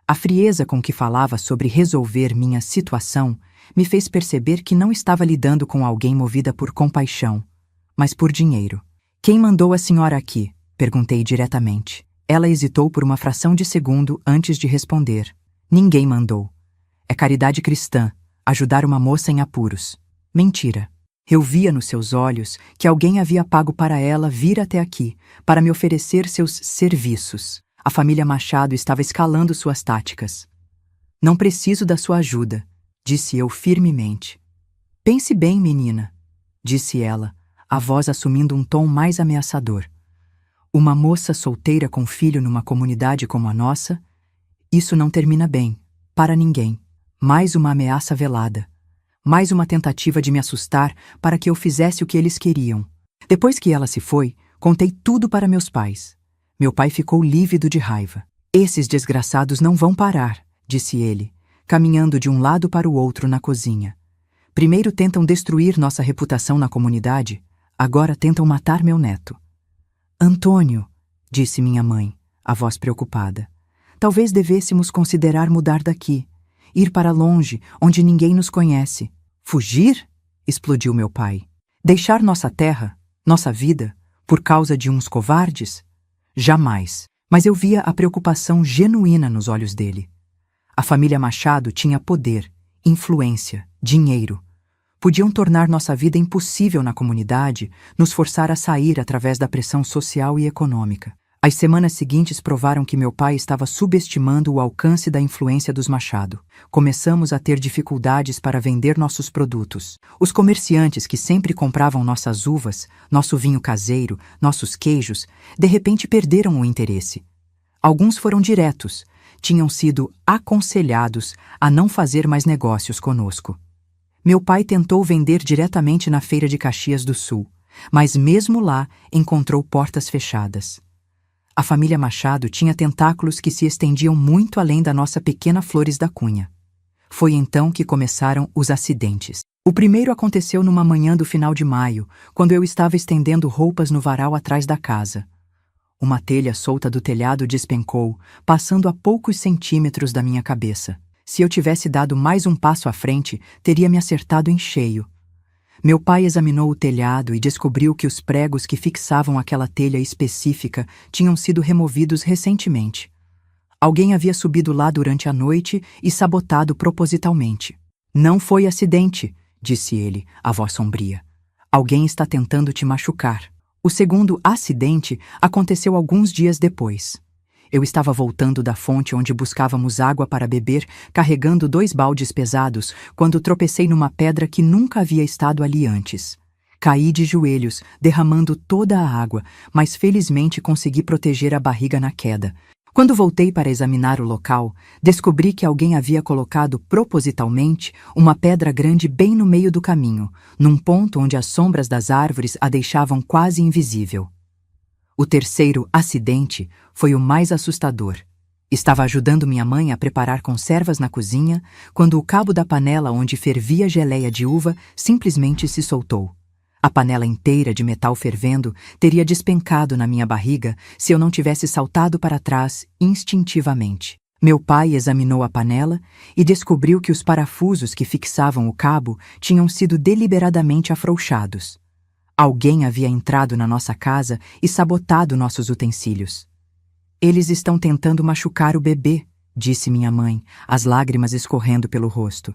A frieza com que falava sobre resolver minha situação me fez perceber que não estava lidando com alguém movida por compaixão, mas por dinheiro. Quem mandou a senhora aqui? Perguntei diretamente. Ela hesitou por uma fração de segundo antes de responder. Ninguém mandou. É caridade cristã, ajudar uma moça em apuros. Mentira. Eu via nos seus olhos que alguém havia pago para ela vir até aqui, para me oferecer seus serviços. A família Machado estava escalando suas táticas. Não preciso da sua ajuda, disse eu firmemente. Pense bem, menina, disse ela, a voz assumindo um tom mais ameaçador. Uma moça solteira com filho numa comunidade como a nossa? Isso não termina bem, para ninguém. Mais uma ameaça velada. Mais uma tentativa de me assustar para que eu fizesse o que eles queriam. Depois que ela se foi, contei tudo para meus pais. Meu pai ficou lívido de raiva. Esses desgraçados não vão parar, disse ele, caminhando de um lado para o outro na cozinha. Primeiro tentam destruir nossa reputação na comunidade, agora tentam matar meu neto. Antônio, disse minha mãe, a voz preocupada. Talvez devêssemos considerar mudar daqui. Ir para longe, onde ninguém nos conhece. Fugir? Explodiu meu pai. Deixar nossa terra, nossa vida, por causa de uns covardes? Jamais. Mas eu via a preocupação genuína nos olhos dele. A família Machado tinha poder, influência, dinheiro. Podiam tornar nossa vida impossível na comunidade, nos forçar a sair através da pressão social e econômica. As semanas seguintes provaram que meu pai estava subestimando o alcance da influência dos Machado. Começamos a ter dificuldades para vender nossos produtos. Os comerciantes que sempre compravam nossas uvas, nosso vinho caseiro, nossos queijos, de repente perderam o interesse. Alguns foram diretos, tinham sido aconselhados a não fazer mais negócios conosco. Meu pai tentou vender diretamente na feira de Caxias do Sul, mas mesmo lá encontrou portas fechadas. A família Machado tinha tentáculos que se estendiam muito além da nossa pequena Flores da Cunha. Foi então que começaram os acidentes. O primeiro aconteceu numa manhã do final de maio, quando eu estava estendendo roupas no varal atrás da casa. Uma telha solta do telhado despencou, passando a poucos centímetros da minha cabeça. Se eu tivesse dado mais um passo à frente, teria me acertado em cheio. Meu pai examinou o telhado e descobriu que os pregos que fixavam aquela telha específica tinham sido removidos recentemente. Alguém havia subido lá durante a noite e sabotado propositalmente. Não foi acidente, disse ele, a voz sombria. Alguém está tentando te machucar. O segundo acidente aconteceu alguns dias depois. Eu estava voltando da fonte onde buscávamos água para beber, carregando 2 baldes pesados, quando tropecei numa pedra que nunca havia estado ali antes. Caí de joelhos, derramando toda a água, mas felizmente consegui proteger a barriga na queda. Quando voltei para examinar o local, descobri que alguém havia colocado propositalmente uma pedra grande bem no meio do caminho, num ponto onde as sombras das árvores a deixavam quase invisível. O terceiro acidente foi o mais assustador. Estava ajudando minha mãe a preparar conservas na cozinha, quando o cabo da panela onde fervia geleia de uva simplesmente se soltou. A panela inteira de metal fervendo teria despencado na minha barriga se eu não tivesse saltado para trás instintivamente. Meu pai examinou a panela e descobriu que os parafusos que fixavam o cabo tinham sido deliberadamente afrouxados. Alguém havia entrado na nossa casa e sabotado nossos utensílios. Eles estão tentando machucar o bebê, disse minha mãe, as lágrimas escorrendo pelo rosto.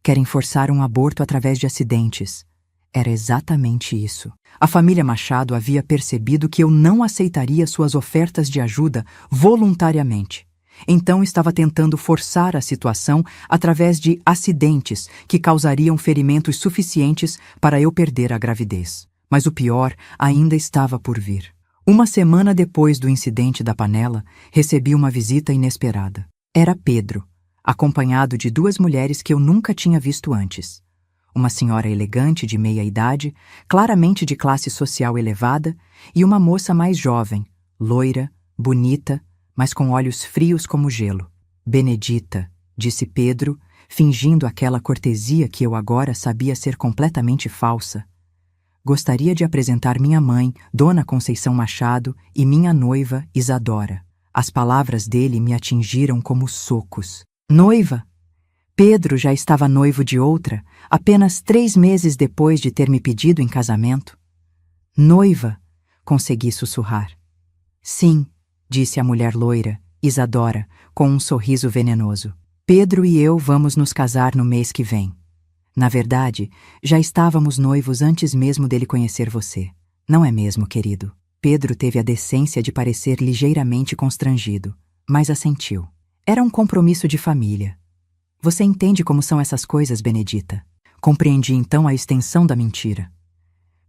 Querem forçar um aborto através de acidentes. Era exatamente isso. A família Machado havia percebido que eu não aceitaria suas ofertas de ajuda voluntariamente. Então estava tentando forçar a situação através de acidentes que causariam ferimentos suficientes para eu perder a gravidez. Mas o pior ainda estava por vir. Uma semana depois do incidente da panela, recebi uma visita inesperada. Era Pedro, acompanhado de 2 mulheres que eu nunca tinha visto antes. Uma senhora elegante de meia-idade, claramente de classe social elevada, e uma moça mais jovem, loira, bonita, mas com olhos frios como gelo. Benedita, disse Pedro, fingindo aquela cortesia que eu agora sabia ser completamente falsa. Gostaria de apresentar minha mãe, Dona Conceição Machado, e minha noiva, Isadora. As palavras dele me atingiram como socos. Noiva? Pedro já estava noivo de outra, apenas 3 meses depois de ter me pedido em casamento. Noiva, consegui sussurrar. Sim, disse a mulher loira, Isadora, com um sorriso venenoso. Pedro e eu vamos nos casar no mês que vem. Na verdade, já estávamos noivos antes mesmo dele conhecer você. Não é mesmo, querido? Pedro teve a decência de parecer ligeiramente constrangido, mas assentiu. Era um compromisso de família. Você entende como são essas coisas, Benedita? Compreendi então a extensão da mentira.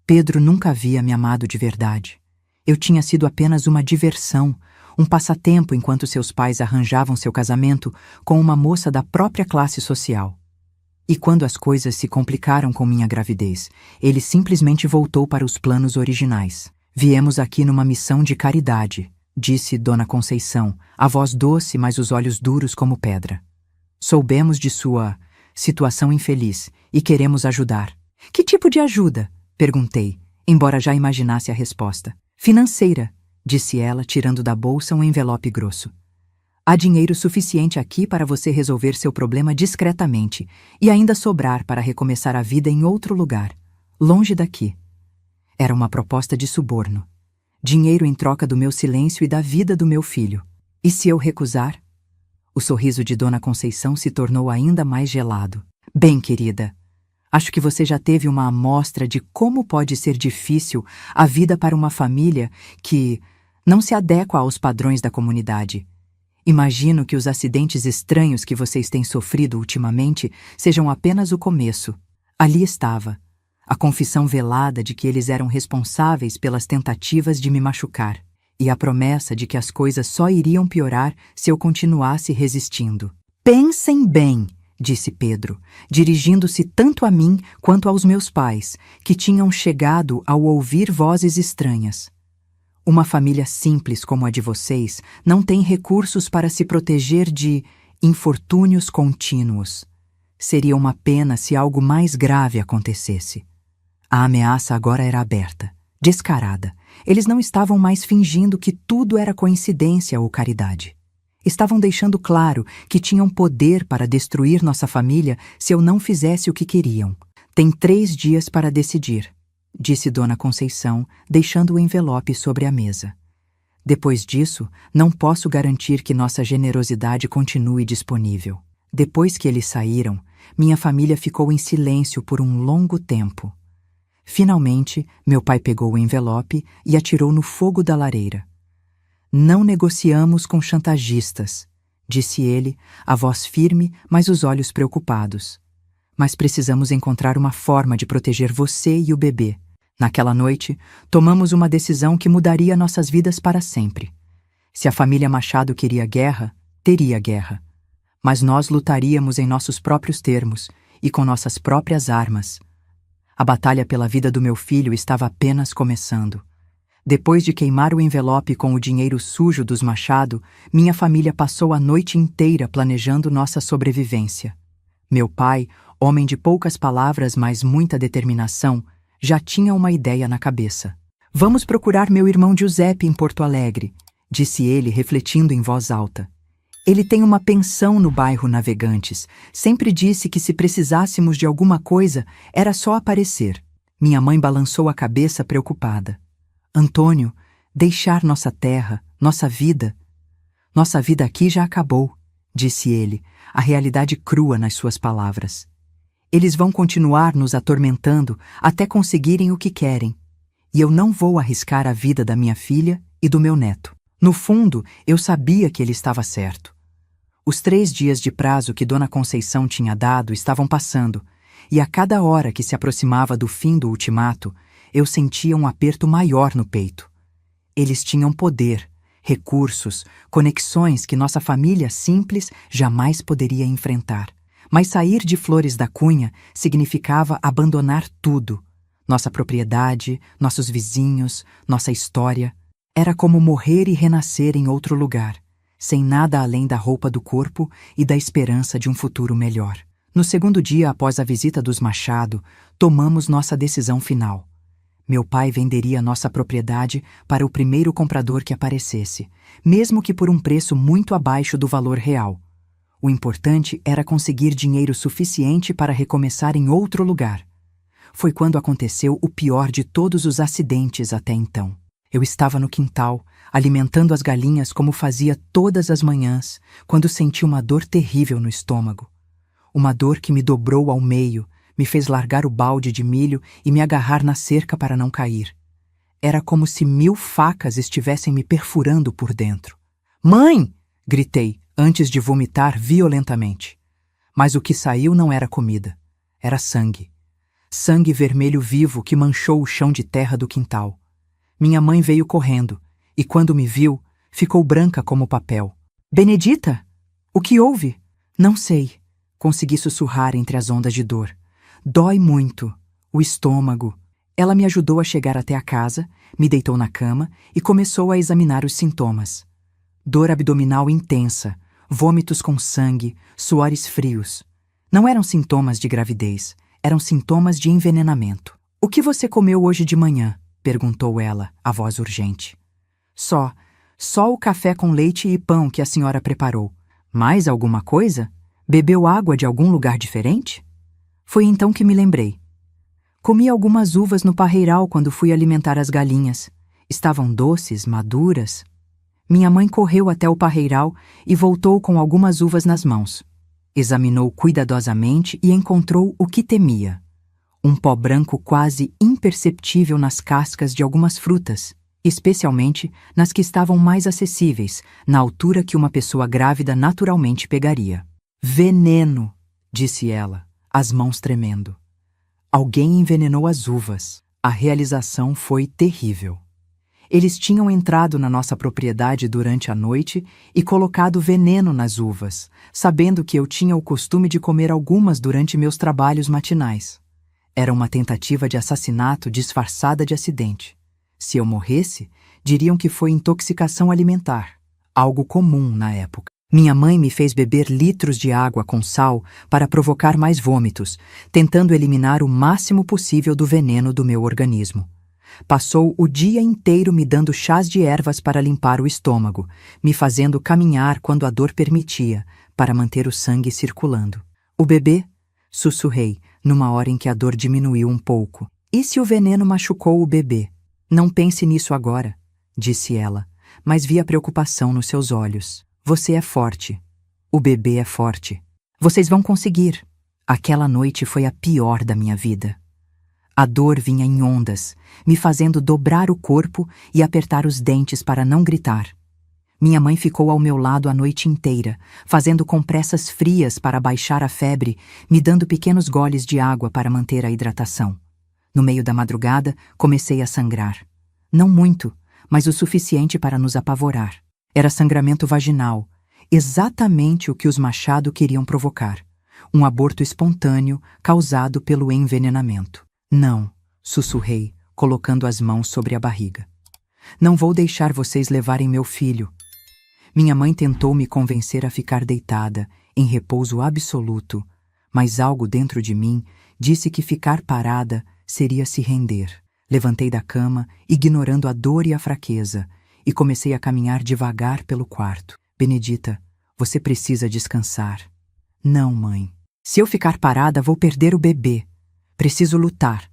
Pedro nunca havia me amado de verdade. Eu tinha sido apenas uma diversão, um passatempo enquanto seus pais arranjavam seu casamento com uma moça da própria classe social. E quando as coisas se complicaram com minha gravidez, ele simplesmente voltou para os planos originais. Viemos aqui numa missão de caridade, disse Dona Conceição, a voz doce, mas os olhos duros como pedra. Soubemos de sua situação infeliz e queremos ajudar. Que tipo de ajuda? Perguntei, embora já imaginasse a resposta. Financeira, disse ela, tirando da bolsa um envelope grosso. Há dinheiro suficiente aqui para você resolver seu problema discretamente e ainda sobrar para recomeçar a vida em outro lugar, longe daqui. Era uma proposta de suborno. Dinheiro em troca do meu silêncio e da vida do meu filho. E se eu recusar? O sorriso de Dona Conceição se tornou ainda mais gelado. Bem, querida, acho que você já teve uma amostra de como pode ser difícil a vida para uma família que não se adequa aos padrões da comunidade. Imagino que os acidentes estranhos que vocês têm sofrido ultimamente sejam apenas o começo. Ali estava, a confissão velada de que eles eram responsáveis pelas tentativas de me machucar. E a promessa de que as coisas só iriam piorar se eu continuasse resistindo. Pensem bem, disse Pedro, dirigindo-se tanto a mim quanto aos meus pais, que tinham chegado ao ouvir vozes estranhas. Uma família simples como a de vocês não tem recursos para se proteger de infortúnios contínuos. Seria uma pena se algo mais grave acontecesse. A ameaça agora era aberta, descarada. Eles não estavam mais fingindo que tudo era coincidência ou caridade. Estavam deixando claro que tinham poder para destruir nossa família se eu não fizesse o que queriam. Tem 3 dias para decidir, disse Dona Conceição, deixando o envelope sobre a mesa. Depois disso, não posso garantir que nossa generosidade continue disponível. Depois que eles saíram, minha família ficou em silêncio por um longo tempo. Finalmente, meu pai pegou o envelope e atirou no fogo da lareira. Não negociamos com chantagistas, disse ele, a voz firme, mas os olhos preocupados. Mas precisamos encontrar uma forma de proteger você e o bebê. Naquela noite, tomamos uma decisão que mudaria nossas vidas para sempre. Se a família Machado queria guerra, teria guerra. Mas nós lutaríamos em nossos próprios termos e com nossas próprias armas. A batalha pela vida do meu filho estava apenas começando. Depois de queimar o envelope com o dinheiro sujo dos Machado, minha família passou a noite inteira planejando nossa sobrevivência. Meu pai, homem de poucas palavras, mas muita determinação, já tinha uma ideia na cabeça. Vamos procurar meu irmão Giuseppe em Porto Alegre, disse ele, refletindo em voz alta. Ele tem uma pensão no bairro Navegantes. Sempre disse que se precisássemos de alguma coisa, era só aparecer. Minha mãe balançou a cabeça preocupada. Antônio, Deixar nossa terra, nossa vida. Nossa vida aqui já acabou, disse ele, a realidade crua nas suas palavras. Eles vão continuar nos atormentando até conseguirem o que querem. E eu não vou arriscar a vida da minha filha e do meu neto. No fundo, eu sabia que ele estava certo. Os 3 dias de prazo que Dona Conceição tinha dado estavam passando, e a cada hora que se aproximava do fim do ultimato, eu sentia um aperto maior no peito. Eles tinham poder, recursos, conexões que nossa família simples jamais poderia enfrentar. Mas sair de Flores da Cunha significava abandonar tudo. Nossa propriedade, nossos vizinhos, nossa história. Era como morrer e renascer em outro lugar, sem nada além da roupa do corpo e da esperança de um futuro melhor. No segundo dia após a visita dos Machado, tomamos nossa decisão final. Meu pai venderia nossa propriedade para o primeiro comprador que aparecesse, mesmo que por um preço muito abaixo do valor real. O importante era conseguir dinheiro suficiente para recomeçar em outro lugar. Foi quando aconteceu o pior de todos os acidentes até então. Eu estava no quintal, alimentando as galinhas como fazia todas as manhãs, quando senti uma dor terrível no estômago. Uma dor que me dobrou ao meio, me fez largar o balde de milho e me agarrar na cerca para não cair. Era como se 1000 facas estivessem me perfurando por dentro. "Mãe!" gritei, antes de vomitar violentamente. Mas o que saiu não era comida, era sangue. Sangue vermelho vivo que manchou o chão de terra do quintal. Minha mãe veio correndo, e quando me viu, ficou branca como papel. "Benedita? O que houve?" "Não sei." Consegui sussurrar entre as ondas de dor. "Dói muito. O estômago." Ela me ajudou a chegar até a casa, me deitou na cama e começou a examinar os sintomas. Dor abdominal intensa, vômitos com sangue, suores frios. Não eram sintomas de gravidez, eram sintomas de envenenamento. "O que você comeu hoje de manhã?" perguntou ela, a voz urgente. Só o café com leite e pão que a senhora preparou. Mais alguma coisa? Bebeu água de algum lugar diferente?" Foi então que me lembrei. Comi algumas uvas no parreiral quando fui alimentar as galinhas. Estavam doces, maduras. Minha mãe correu até o parreiral e voltou com algumas uvas nas mãos. Examinou cuidadosamente e encontrou o que temia. Um pó branco quase imperceptível nas cascas de algumas frutas, especialmente nas que estavam mais acessíveis, na altura que uma pessoa grávida naturalmente pegaria. "Veneno!" disse ela, as mãos tremendo. Alguém envenenou as uvas. A realização foi terrível. Eles tinham entrado na nossa propriedade durante a noite e colocado veneno nas uvas, sabendo que eu tinha o costume de comer algumas durante meus trabalhos matinais. Era uma tentativa de assassinato disfarçada de acidente. Se eu morresse, diriam que foi intoxicação alimentar, algo comum na época. Minha mãe me fez beber litros de água com sal para provocar mais vômitos, tentando eliminar o máximo possível do veneno do meu organismo. Passou o dia inteiro me dando chás de ervas para limpar o estômago, me fazendo caminhar quando a dor permitia, para manter o sangue circulando. "O bebê?" sussurrei, numa hora em que a dor diminuiu um pouco. "E se o veneno machucou o bebê?" "Não pense nisso agora", disse ela, mas vi a preocupação nos seus olhos. "Você é forte. O bebê é forte. Vocês vão conseguir." Aquela noite foi a pior da minha vida. A dor vinha em ondas, me fazendo dobrar o corpo e apertar os dentes para não gritar. Minha mãe ficou ao meu lado a noite inteira, fazendo compressas frias para baixar a febre, me dando pequenos goles de água para manter a hidratação. No meio da madrugada, comecei a sangrar. Não muito, mas o suficiente para nos apavorar. Era sangramento vaginal, exatamente o que os Machado queriam provocar. Um aborto espontâneo causado pelo envenenamento. "Não", sussurrei, colocando as mãos sobre a barriga. "Não vou deixar vocês levarem meu filho." Minha mãe tentou me convencer a ficar deitada, em repouso absoluto, mas algo dentro de mim disse que ficar parada seria se render. Levantei da cama, ignorando a dor e a fraqueza, e comecei a caminhar devagar pelo quarto. "Benedita, você precisa descansar." "Não, mãe. Se eu ficar parada, vou perder o bebê. Preciso lutar."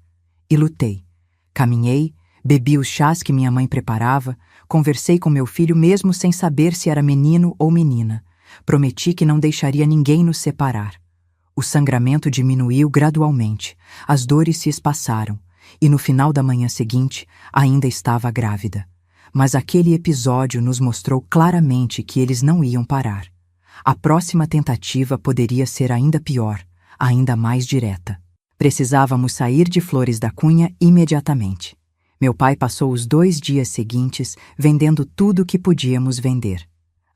E lutei. Caminhei, Bebi os chás que minha mãe preparava, conversei com meu filho mesmo sem saber se era menino ou menina. Prometi que não deixaria ninguém nos separar. O sangramento diminuiu gradualmente, as dores se espaçaram, e no final da manhã seguinte ainda estava grávida. Mas aquele episódio nos mostrou claramente que eles não iam parar. A próxima tentativa poderia ser ainda pior, ainda mais direta. Precisávamos sair de Flores da Cunha imediatamente. Meu pai passou os 2 dias seguintes vendendo tudo o que podíamos vender.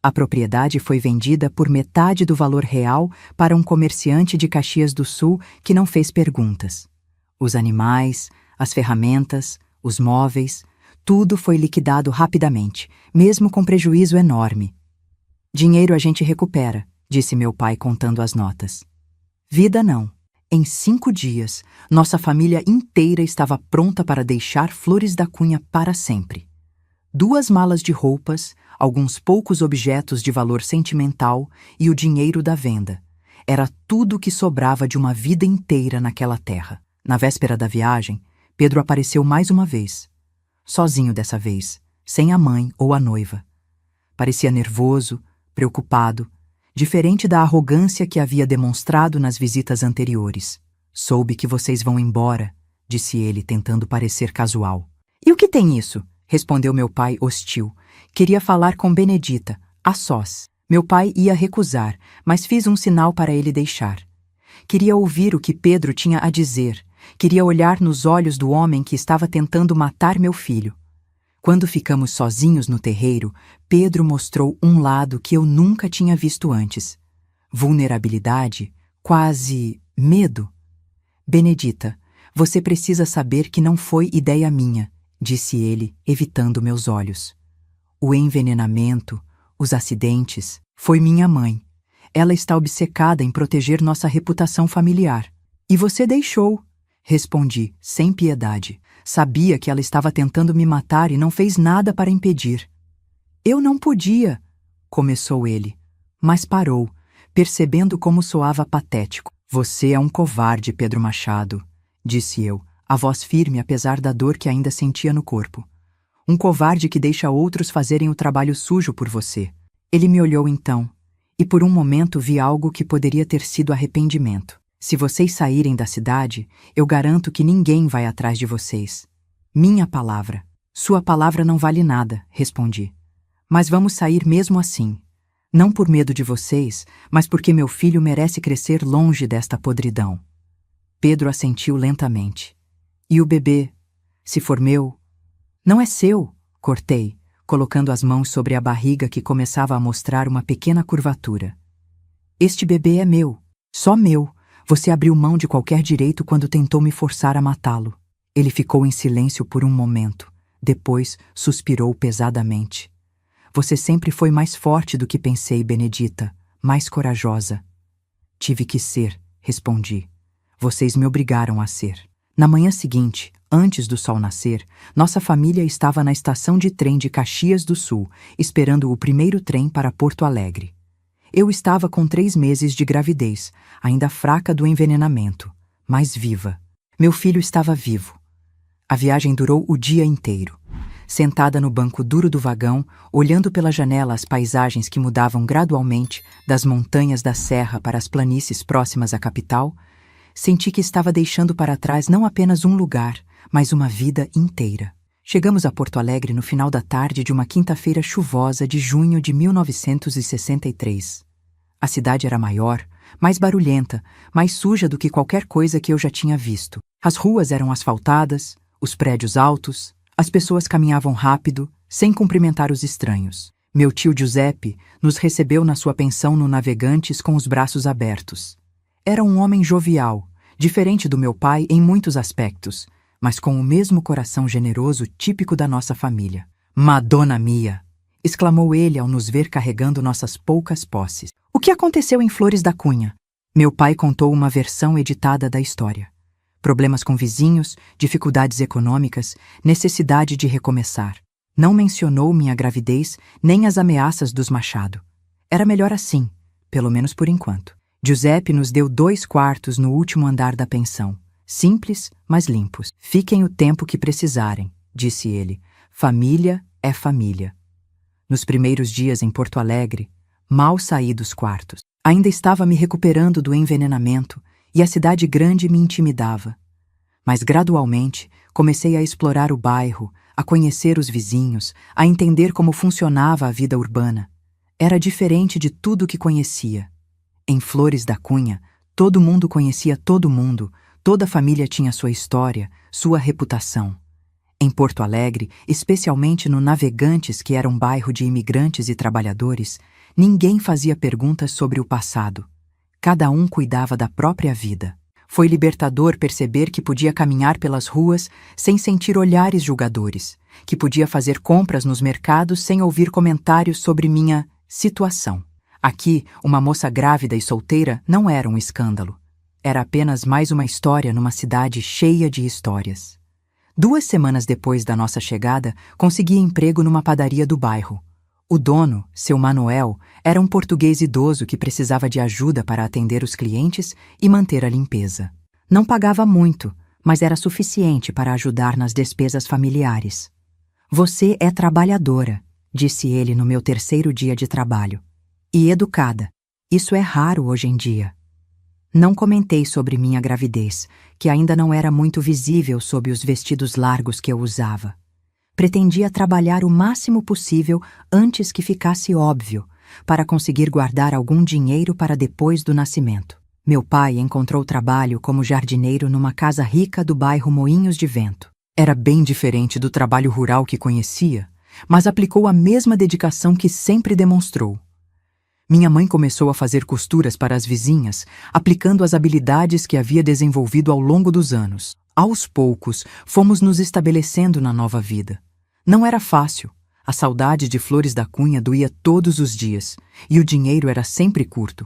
A propriedade foi vendida por metade do valor real para um comerciante de Caxias do Sul que não fez perguntas. Os animais, as ferramentas, os móveis, tudo foi liquidado rapidamente, mesmo com prejuízo enorme. Dinheiro a gente recupera, disse meu pai contando as notas. Vida não. Em 5 dias, nossa família inteira estava pronta para deixar Flores da Cunha para sempre. 2 malas de roupas, alguns poucos objetos de valor sentimental e o dinheiro da venda. Era tudo o que sobrava de uma vida inteira naquela terra. Na véspera da viagem, Pedro apareceu mais uma vez. Sozinho dessa vez, sem a mãe ou a noiva. Parecia nervoso, preocupado, diferente da arrogância que havia demonstrado nas visitas anteriores. Soube que vocês vão embora, disse ele, tentando parecer casual. E o que tem isso? Respondeu meu pai hostil. Queria falar com Benedita, a sós. Meu pai ia recusar, mas fiz um sinal para ele deixar. Queria ouvir o que Pedro tinha a dizer. Queria olhar nos olhos do homem que estava tentando matar meu filho. Quando ficamos sozinhos no terreiro, Pedro mostrou um lado que eu nunca tinha visto antes. Vulnerabilidade, quase medo. Benedita, você precisa saber que não foi ideia minha, disse ele, evitando meus olhos. O envenenamento, os acidentes, foi minha mãe. Ela está obcecada em proteger nossa reputação familiar. E você deixou, respondi, sem piedade. Sabia que ela estava tentando me matar e não fez nada para impedir. Eu não podia, começou ele, mas parou, percebendo como soava patético. Você é um covarde, Pedro Machado, disse eu, a voz firme apesar da dor que ainda sentia no corpo. Um covarde que deixa outros fazerem o trabalho sujo por você. Ele me olhou então, e por um momento vi algo que poderia ter sido arrependimento. Se vocês saírem da cidade, eu garanto que ninguém vai atrás de vocês. Minha palavra. Sua palavra não vale nada, respondi. Mas vamos sair mesmo assim. Não por medo de vocês, mas porque meu filho merece crescer longe desta podridão. Pedro assentiu lentamente. E o bebê? Se for meu? Não é seu, cortei, colocando as mãos sobre a barriga que começava a mostrar uma pequena curvatura. Este bebê é meu, só meu. Você abriu mão de qualquer direito quando tentou me forçar a matá-lo. Ele ficou em silêncio por um momento. Depois, suspirou pesadamente. Você sempre foi mais forte do que pensei, Benedita, mais corajosa. Tive que ser, respondi. Vocês me obrigaram a ser. Na manhã seguinte, antes do sol nascer, nossa família estava na estação de trem de Caxias do Sul, esperando o primeiro trem para Porto Alegre. Eu estava com 3 meses de gravidez, ainda fraca do envenenamento, mas viva. Meu filho estava vivo. A viagem durou o dia inteiro. Sentada no banco duro do vagão, olhando pela janela as paisagens que mudavam gradualmente das montanhas da serra para as planícies próximas à capital, senti que estava deixando para trás não apenas um lugar, mas uma vida inteira. Chegamos a Porto Alegre no final da tarde de uma quinta-feira chuvosa de junho de 1963. A cidade era maior, mais barulhenta, mais suja do que qualquer coisa que eu já tinha visto. As ruas eram asfaltadas, os prédios altos, as pessoas caminhavam rápido, sem cumprimentar os estranhos. Meu tio Giuseppe nos recebeu na sua pensão no Navegantes com os braços abertos. Era um homem jovial, diferente do meu pai em muitos aspectos, mas com o mesmo coração generoso típico da nossa família. Madonna mia! Exclamou ele ao nos ver carregando nossas poucas posses. O que aconteceu em Flores da Cunha? Meu pai contou uma versão editada da história. Problemas com vizinhos, dificuldades econômicas, necessidade de recomeçar. Não mencionou minha gravidez nem as ameaças dos Machado. Era melhor assim, pelo menos por enquanto. Giuseppe nos deu 2 quartos no último andar da pensão. Simples, mas limpos. Fiquem o tempo que precisarem, disse ele. Família é família. Nos primeiros dias em Porto Alegre, mal saí dos quartos. Ainda estava me recuperando do envenenamento e a cidade grande me intimidava. Mas gradualmente comecei a explorar o bairro, a conhecer os vizinhos, a entender como funcionava a vida urbana. Era diferente de tudo que conhecia. Em Flores da Cunha, todo mundo conhecia todo mundo, toda a família tinha sua história, sua reputação. Em Porto Alegre, especialmente no Navegantes, que era um bairro de imigrantes e trabalhadores, ninguém fazia perguntas sobre o passado. Cada um cuidava da própria vida. Foi libertador perceber que podia caminhar pelas ruas sem sentir olhares julgadores, que podia fazer compras nos mercados sem ouvir comentários sobre minha situação. Aqui, uma moça grávida e solteira não era um escândalo. Era apenas mais uma história numa cidade cheia de histórias. 2 semanas depois da nossa chegada, consegui emprego numa padaria do bairro. O dono, seu Manuel, era um português idoso que precisava de ajuda para atender os clientes e manter a limpeza. Não pagava muito, mas era suficiente para ajudar nas despesas familiares. Você é trabalhadora, disse ele no meu 3º dia de trabalho. E educada. Isso é raro hoje em dia. Não comentei sobre minha gravidez, que ainda não era muito visível sob os vestidos largos que eu usava. Pretendia trabalhar o máximo possível antes que ficasse óbvio, para conseguir guardar algum dinheiro para depois do nascimento. Meu pai encontrou trabalho como jardineiro numa casa rica do bairro Moinhos de Vento. Era bem diferente do trabalho rural que conhecia, mas aplicou a mesma dedicação que sempre demonstrou. Minha mãe começou a fazer costuras para as vizinhas, aplicando as habilidades que havia desenvolvido ao longo dos anos. Aos poucos, fomos nos estabelecendo na nova vida. Não era fácil. A saudade de Flores da Cunha doía todos os dias, e o dinheiro era sempre curto.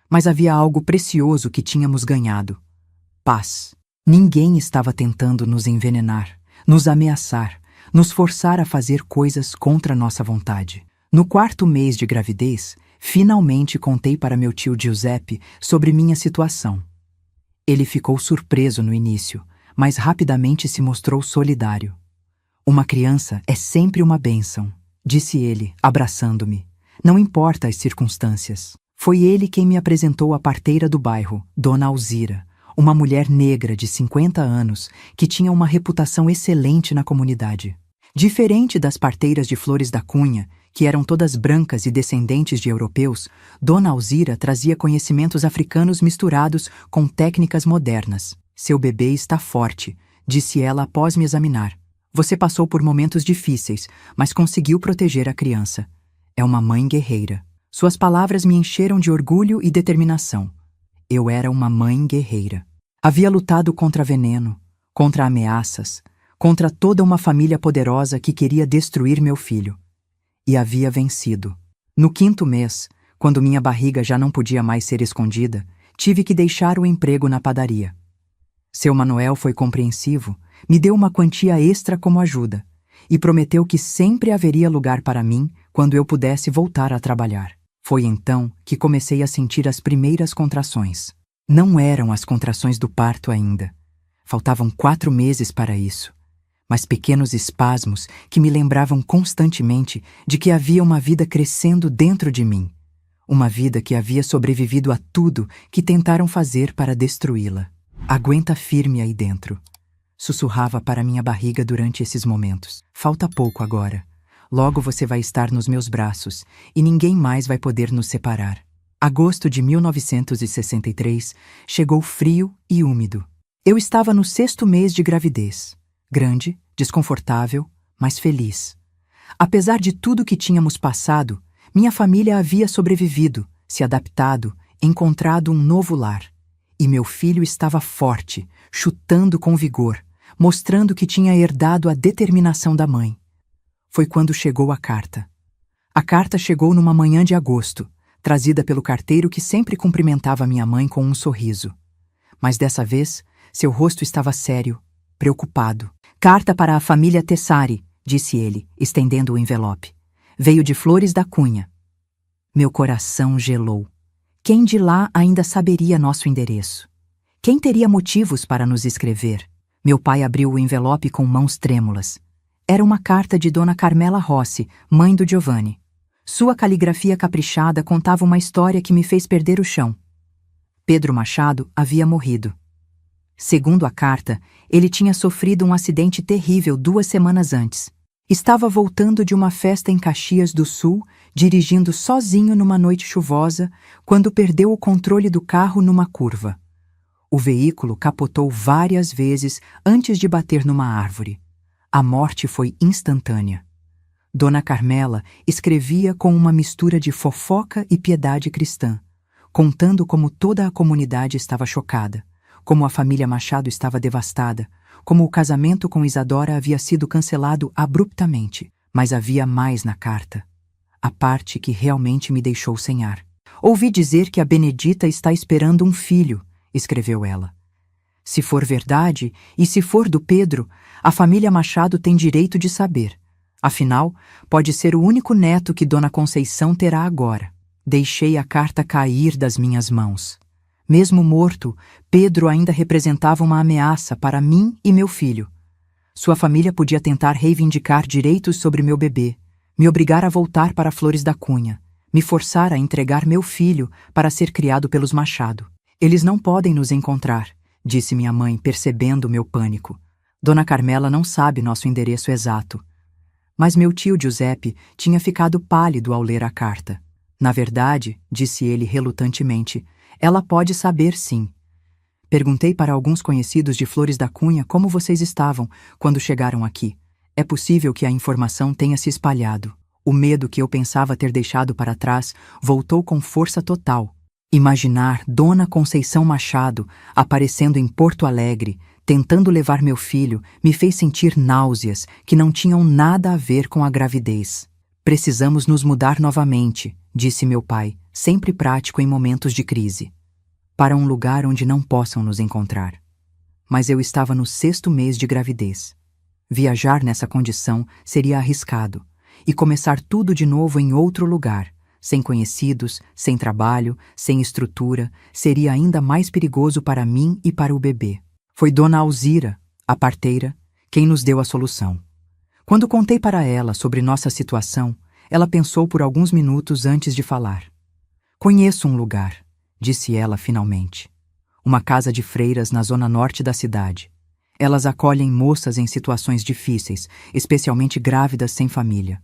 Mas havia algo precioso que tínhamos ganhado: paz. Ninguém estava tentando nos envenenar, nos ameaçar, nos forçar a fazer coisas contra nossa vontade. No 4º mês de gravidez, finalmente contei para meu tio Giuseppe sobre minha situação. Ele ficou surpreso no início, mas rapidamente se mostrou solidário. Uma criança é sempre uma bênção, disse ele, abraçando-me. Não importa as circunstâncias. Foi ele quem me apresentou a parteira do bairro, Dona Alzira, uma mulher negra de 50 anos que tinha uma reputação excelente na comunidade. Diferente das parteiras de Flores da Cunha, que eram todas brancas e descendentes de europeus, Dona Alzira trazia conhecimentos africanos misturados com técnicas modernas. Seu bebê está forte, disse ela após me examinar. Você passou por momentos difíceis, mas conseguiu proteger a criança. É uma mãe guerreira. Suas palavras me encheram de orgulho e determinação. Eu era uma mãe guerreira. Havia lutado contra veneno, contra ameaças, contra toda uma família poderosa que queria destruir meu filho. E havia vencido. No 5º mês, quando minha barriga já não podia mais ser escondida, tive que deixar o emprego na padaria. Seu Manuel foi compreensivo, me deu uma quantia extra como ajuda e prometeu que sempre haveria lugar para mim quando eu pudesse voltar a trabalhar. Foi então que comecei a sentir as primeiras contrações. Não eram as contrações do parto ainda. Faltavam 4 meses para isso. Mas pequenos espasmos que me lembravam constantemente de que havia uma vida crescendo dentro de mim. Uma vida que havia sobrevivido a tudo que tentaram fazer para destruí-la. Aguenta firme aí dentro. Sussurrava para minha barriga durante esses momentos. Falta pouco agora. Logo você vai estar nos meus braços e ninguém mais vai poder nos separar. Agosto de 1963 chegou frio e úmido. Eu estava no 6º mês de gravidez. Grande, desconfortável, mas feliz. Apesar de tudo que tínhamos passado, minha família havia sobrevivido, se adaptado, encontrado um novo lar. E meu filho estava forte, chutando com vigor, mostrando que tinha herdado a determinação da mãe. Foi quando chegou a carta. A carta chegou numa manhã de agosto, trazida pelo carteiro que sempre cumprimentava minha mãe com um sorriso. Mas dessa vez, seu rosto estava sério, preocupado. Carta para a família Tessari, disse ele, estendendo o envelope. Veio de Flores da Cunha. Meu coração gelou. Quem de lá ainda saberia nosso endereço? Quem teria motivos para nos escrever? Meu pai abriu o envelope com mãos trêmulas. Era uma carta de Dona Carmela Rossi, mãe do Giovanni. Sua caligrafia caprichada contava uma história que me fez perder o chão. Pedro Machado havia morrido. Segundo a carta, ele tinha sofrido um acidente terrível 2 semanas antes. Estava voltando de uma festa em Caxias do Sul, dirigindo sozinho numa noite chuvosa, quando perdeu o controle do carro numa curva. O veículo capotou várias vezes antes de bater numa árvore. A morte foi instantânea. Dona Carmela escrevia com uma mistura de fofoca e piedade cristã, contando como toda a comunidade estava chocada, como a família Machado estava devastada, como o casamento com Isadora havia sido cancelado abruptamente. Mas havia mais na carta. A parte que realmente me deixou sem ar. Ouvi dizer que a Benedita está esperando um filho, escreveu ela. Se for verdade, e se for do Pedro, a família Machado tem direito de saber. Afinal, pode ser o único neto que Dona Conceição terá agora. Deixei a carta cair das minhas mãos. Mesmo morto, Pedro ainda representava uma ameaça para mim e meu filho. Sua família podia tentar reivindicar direitos sobre meu bebê, me obrigar a voltar para Flores da Cunha, me forçar a entregar meu filho para ser criado pelos Machado. Eles não podem nos encontrar, disse minha mãe, percebendo meu pânico. Dona Carmela não sabe nosso endereço exato. Mas meu tio Giuseppe tinha ficado pálido ao ler a carta. Na verdade, disse ele relutantemente, ela pode saber sim. Perguntei para alguns conhecidos de Flores da Cunha como vocês estavam quando chegaram aqui. É possível que a informação tenha se espalhado. O medo que eu pensava ter deixado para trás voltou com força total. Imaginar Dona Conceição Machado aparecendo em Porto Alegre, tentando levar meu filho, me fez sentir náuseas que não tinham nada a ver com a gravidez. Precisamos nos mudar novamente, disse meu pai, sempre prático em momentos de crise. Para um lugar onde não possam nos encontrar. Mas eu estava no 6º mês de gravidez. Viajar nessa condição seria arriscado, e começar tudo de novo em outro lugar, sem conhecidos, sem trabalho, sem estrutura, seria ainda mais perigoso para mim e para o bebê. Foi Dona Alzira, a parteira, quem nos deu a solução. Quando contei para ela sobre nossa situação, ela pensou por alguns minutos antes de falar. Conheço um lugar, disse ela finalmente. Uma casa de freiras na zona norte da cidade. Elas acolhem moças em situações difíceis, especialmente grávidas sem família.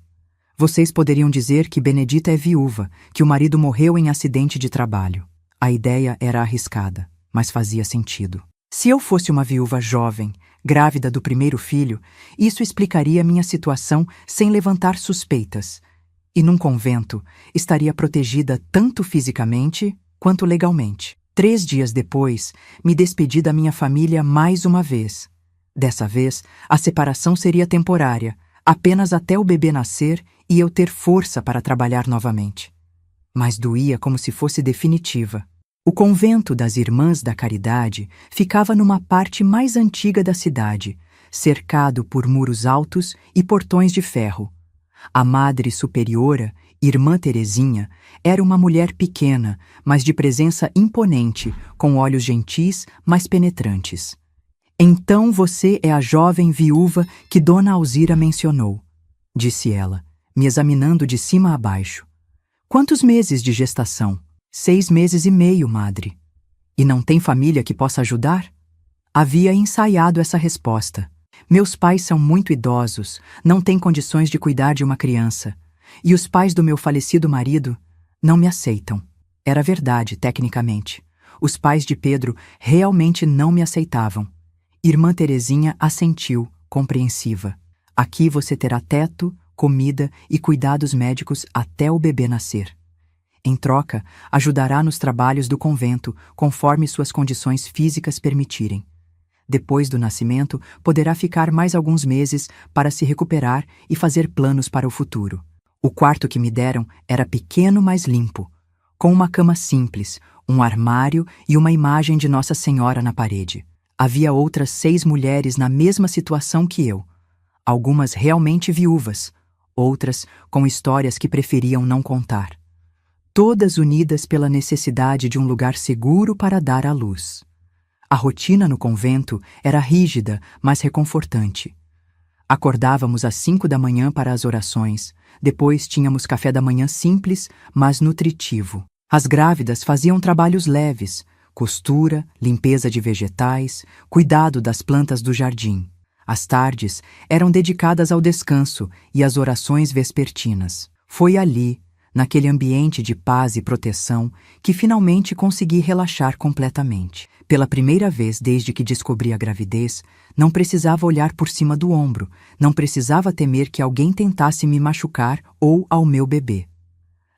Vocês poderiam dizer que Benedita é viúva, que o marido morreu em acidente de trabalho. A ideia era arriscada, mas fazia sentido. Se eu fosse uma viúva jovem, grávida do primeiro filho, isso explicaria minha situação sem levantar suspeitas. E num convento, estaria protegida tanto fisicamente quanto legalmente. 3 dias depois, me despedi da minha família mais uma vez. Dessa vez, a separação seria temporária, apenas até o bebê nascer e eu ter força para trabalhar novamente. Mas doía como se fosse definitiva. O convento das Irmãs da Caridade ficava numa parte mais antiga da cidade, cercado por muros altos e portões de ferro. A Madre Superiora, Irmã Teresinha, era uma mulher pequena, mas de presença imponente, com olhos gentis, mas penetrantes. Então você é a jovem viúva que Dona Alzira mencionou, disse ela, me examinando de cima a baixo. Quantos meses de gestação? 6 meses e meio, madre. E não tem família que possa ajudar? Havia ensaiado essa resposta. Meus pais são muito idosos, não têm condições de cuidar de uma criança. E os pais do meu falecido marido não me aceitam. Era verdade, tecnicamente. Os pais de Pedro realmente não me aceitavam. Irmã Teresinha assentiu, compreensiva. Aqui você terá teto, comida e cuidados médicos até o bebê nascer. Em troca, ajudará nos trabalhos do convento, conforme suas condições físicas permitirem. Depois do nascimento, poderá ficar mais alguns meses para se recuperar e fazer planos para o futuro. O quarto que me deram era pequeno, mas limpo, com uma cama simples, um armário e uma imagem de Nossa Senhora na parede. Havia outras 6 mulheres na mesma situação que eu, algumas realmente viúvas, outras com histórias que preferiam não contar. Todas unidas pela necessidade de um lugar seguro para dar à luz. A rotina no convento era rígida, mas reconfortante. Acordávamos às 5 da manhã para as orações. Depois tínhamos café da manhã simples, mas nutritivo. As grávidas faziam trabalhos leves, costura, limpeza de vegetais, cuidado das plantas do jardim. As tardes eram dedicadas ao descanso e às orações vespertinas. Foi ali, naquele ambiente de paz e proteção, que finalmente consegui relaxar completamente. Pela primeira vez desde que descobri a gravidez, não precisava olhar por cima do ombro, não precisava temer que alguém tentasse me machucar ou ao meu bebê.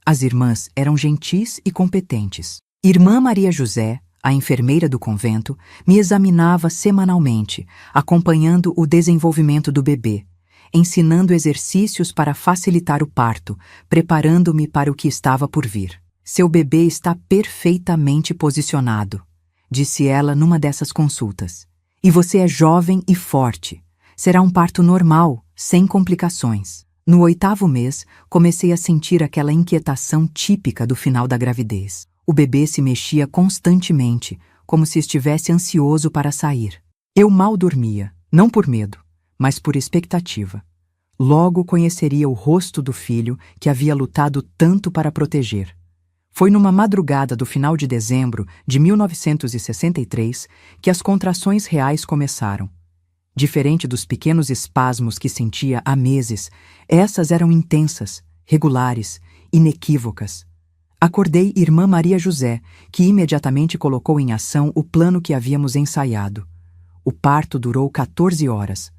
As irmãs eram gentis e competentes. Irmã Maria José, a enfermeira do convento, me examinava semanalmente, acompanhando o desenvolvimento do bebê, ensinando exercícios para facilitar o parto, preparando-me para o que estava por vir. Seu bebê está perfeitamente posicionado, disse ela numa dessas consultas. E você é jovem e forte. Será um parto normal, sem complicações. No 8º mês, comecei a sentir aquela inquietação típica do final da gravidez. O bebê se mexia constantemente, como se estivesse ansioso para sair. Eu mal dormia, não por medo, mas por expectativa. Logo conheceria o rosto do filho que havia lutado tanto para proteger. Foi numa madrugada do final de dezembro de 1963 que as contrações reais começaram. Diferente dos pequenos espasmos que sentia há meses, essas eram intensas, regulares, inequívocas. Acordei irmã Maria José, que imediatamente colocou em ação o plano que havíamos ensaiado. O parto durou 14 horas.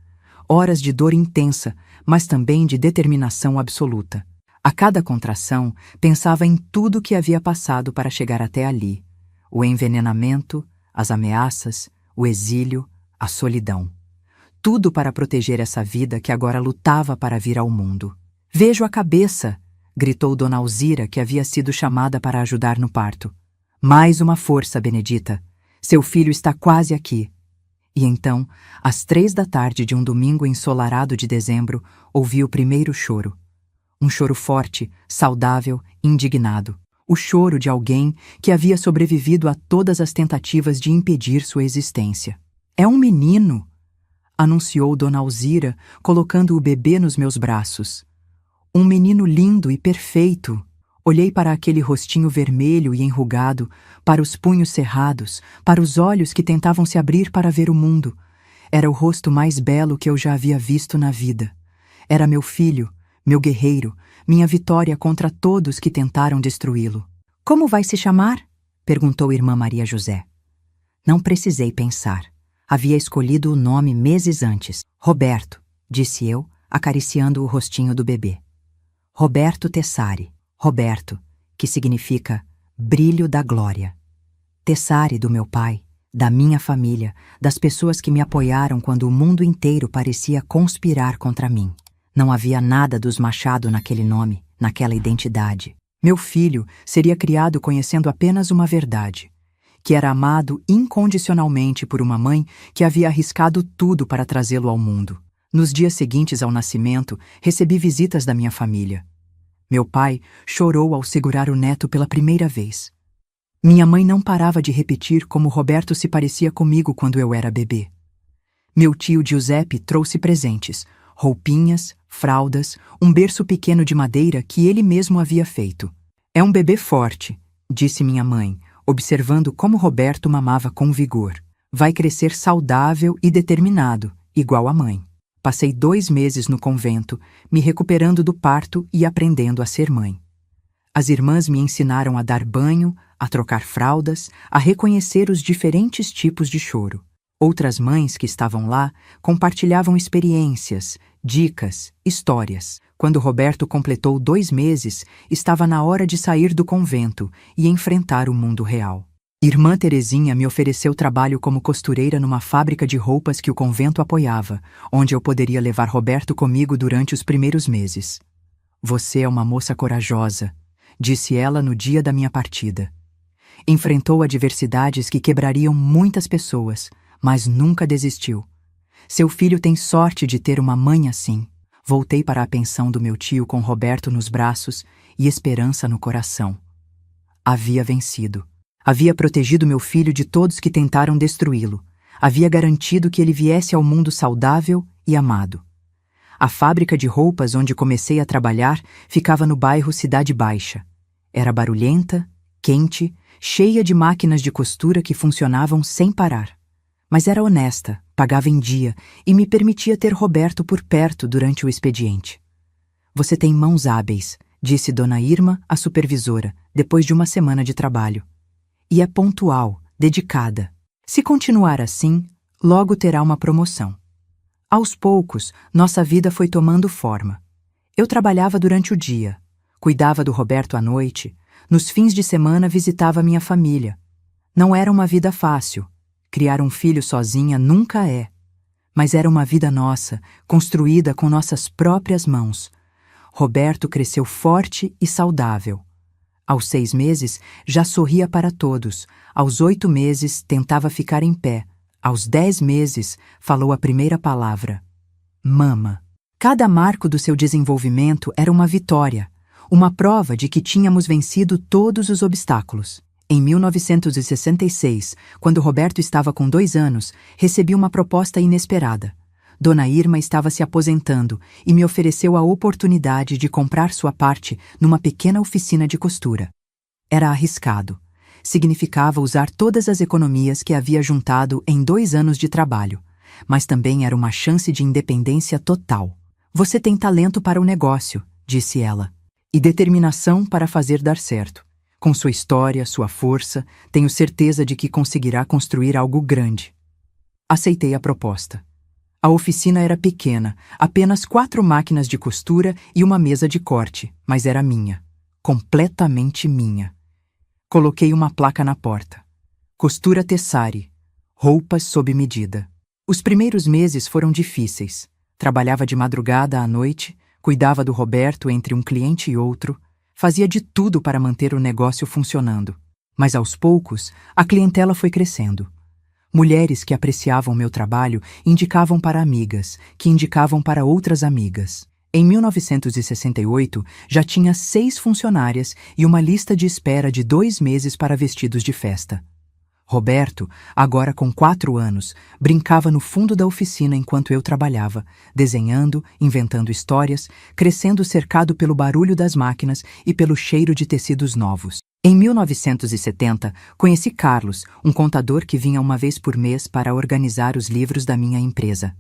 Horas de dor intensa, mas também de determinação absoluta. A cada contração, pensava em tudo que havia passado para chegar até ali. O envenenamento, as ameaças, o exílio, a solidão. Tudo para proteger essa vida que agora lutava para vir ao mundo. "Vejo a cabeça!", gritou Dona Alzira, que havia sido chamada para ajudar no parto. "Mais uma força, Benedita. Seu filho está quase aqui." E então, às 3 da tarde de um domingo ensolarado de dezembro, ouvi o primeiro choro. Um choro forte, saudável, indignado. O choro de alguém que havia sobrevivido a todas as tentativas de impedir sua existência. "É um menino!", anunciou Dona Alzira, colocando o bebê nos meus braços. "Um menino lindo e perfeito." Olhei para aquele rostinho vermelho e enrugado, para os punhos cerrados, para os olhos que tentavam se abrir para ver o mundo. Era o rosto mais belo que eu já havia visto na vida. Era meu filho, meu guerreiro, minha vitória contra todos que tentaram destruí-lo. "Como vai se chamar?", perguntou irmã Maria José. Não precisei pensar. Havia escolhido o nome meses antes. "Roberto", disse eu, acariciando o rostinho do bebê. "Roberto Tessari. Roberto, que significa brilho da glória. Tessari do meu pai, da minha família, das pessoas que me apoiaram quando o mundo inteiro parecia conspirar contra mim. Não havia nada dos Machado naquele nome, naquela identidade. Meu filho seria criado conhecendo apenas uma verdade, que era amado incondicionalmente por uma mãe que havia arriscado tudo para trazê-lo ao mundo. Nos dias seguintes ao nascimento, recebi visitas da minha família. Meu pai chorou ao segurar o neto pela primeira vez. Minha mãe não parava de repetir como Roberto se parecia comigo quando eu era bebê. Meu tio Giuseppe trouxe presentes, roupinhas, fraldas, um berço pequeno de madeira que ele mesmo havia feito. "É um bebê forte", disse minha mãe, observando como Roberto mamava com vigor. "Vai crescer saudável e determinado, igual a mãe." Passei 2 meses no convento, me recuperando do parto e aprendendo a ser mãe. As irmãs me ensinaram a dar banho, a trocar fraldas, a reconhecer os diferentes tipos de choro. Outras mães que estavam lá compartilhavam experiências, dicas, histórias. Quando Roberto completou 2 meses, estava na hora de sair do convento e enfrentar o mundo real. Irmã Terezinha me ofereceu trabalho como costureira numa fábrica de roupas que o convento apoiava, onde eu poderia levar Roberto comigo durante os primeiros meses. "Você é uma moça corajosa", disse ela no dia da minha partida. Enfrentou adversidades que quebrariam muitas pessoas, mas nunca desistiu. "Seu filho tem sorte de ter uma mãe assim." Voltei para a pensão do meu tio com Roberto nos braços e esperança no coração. Havia vencido. Havia protegido meu filho de todos que tentaram destruí-lo. Havia garantido que ele viesse ao mundo saudável e amado. A fábrica de roupas onde comecei a trabalhar ficava no bairro Cidade Baixa. Era barulhenta, quente, cheia de máquinas de costura que funcionavam sem parar. Mas era honesta, pagava em dia e me permitia ter Roberto por perto durante o expediente. Você tem mãos hábeis, disse Dona Irma, a supervisora, depois de uma semana de trabalho. E é pontual, dedicada. Se continuar assim, logo terá uma promoção. Aos poucos, nossa vida foi tomando forma. Eu trabalhava durante o dia, cuidava do Roberto à noite, nos fins de semana visitava minha família. Não era uma vida fácil. Criar um filho sozinha nunca é. Mas era uma vida nossa, construída com nossas próprias mãos. Roberto cresceu forte e saudável. Aos 6 meses, já sorria para todos. Aos 8 meses, tentava ficar em pé. Aos 10 meses, falou a primeira palavra. Mama. Cada marco do seu desenvolvimento era uma vitória, uma prova de que tínhamos vencido todos os obstáculos. Em 1966, quando Roberto estava com 2 anos, recebi uma proposta inesperada. Dona Irma estava se aposentando e me ofereceu a oportunidade de comprar sua parte numa pequena oficina de costura. Era arriscado. Significava usar todas as economias que havia juntado em 2 anos de trabalho, mas também era uma chance de independência total. Você tem talento para o negócio, disse ela, e determinação para fazer dar certo. Com sua história, sua força, tenho certeza de que conseguirá construir algo grande. Aceitei a proposta. A oficina era pequena, apenas 4 máquinas de costura e uma mesa de corte, mas era minha, completamente minha. Coloquei uma placa na porta. Costura Tessari, roupas sob medida. Os primeiros meses foram difíceis. Trabalhava de madrugada à noite, cuidava do Roberto entre um cliente e outro, fazia de tudo para manter o negócio funcionando. Mas aos poucos, a clientela foi crescendo. Mulheres que apreciavam meu trabalho indicavam para amigas, que indicavam para outras amigas. Em 1968, já tinha 6 funcionárias e uma lista de espera de 2 meses para vestidos de festa. Roberto, agora com 4 anos, brincava no fundo da oficina enquanto eu trabalhava, desenhando, inventando histórias, crescendo cercado pelo barulho das máquinas e pelo cheiro de tecidos novos. Em 1970, conheci Carlos, um contador que vinha uma vez por mês para organizar os livros da minha empresa.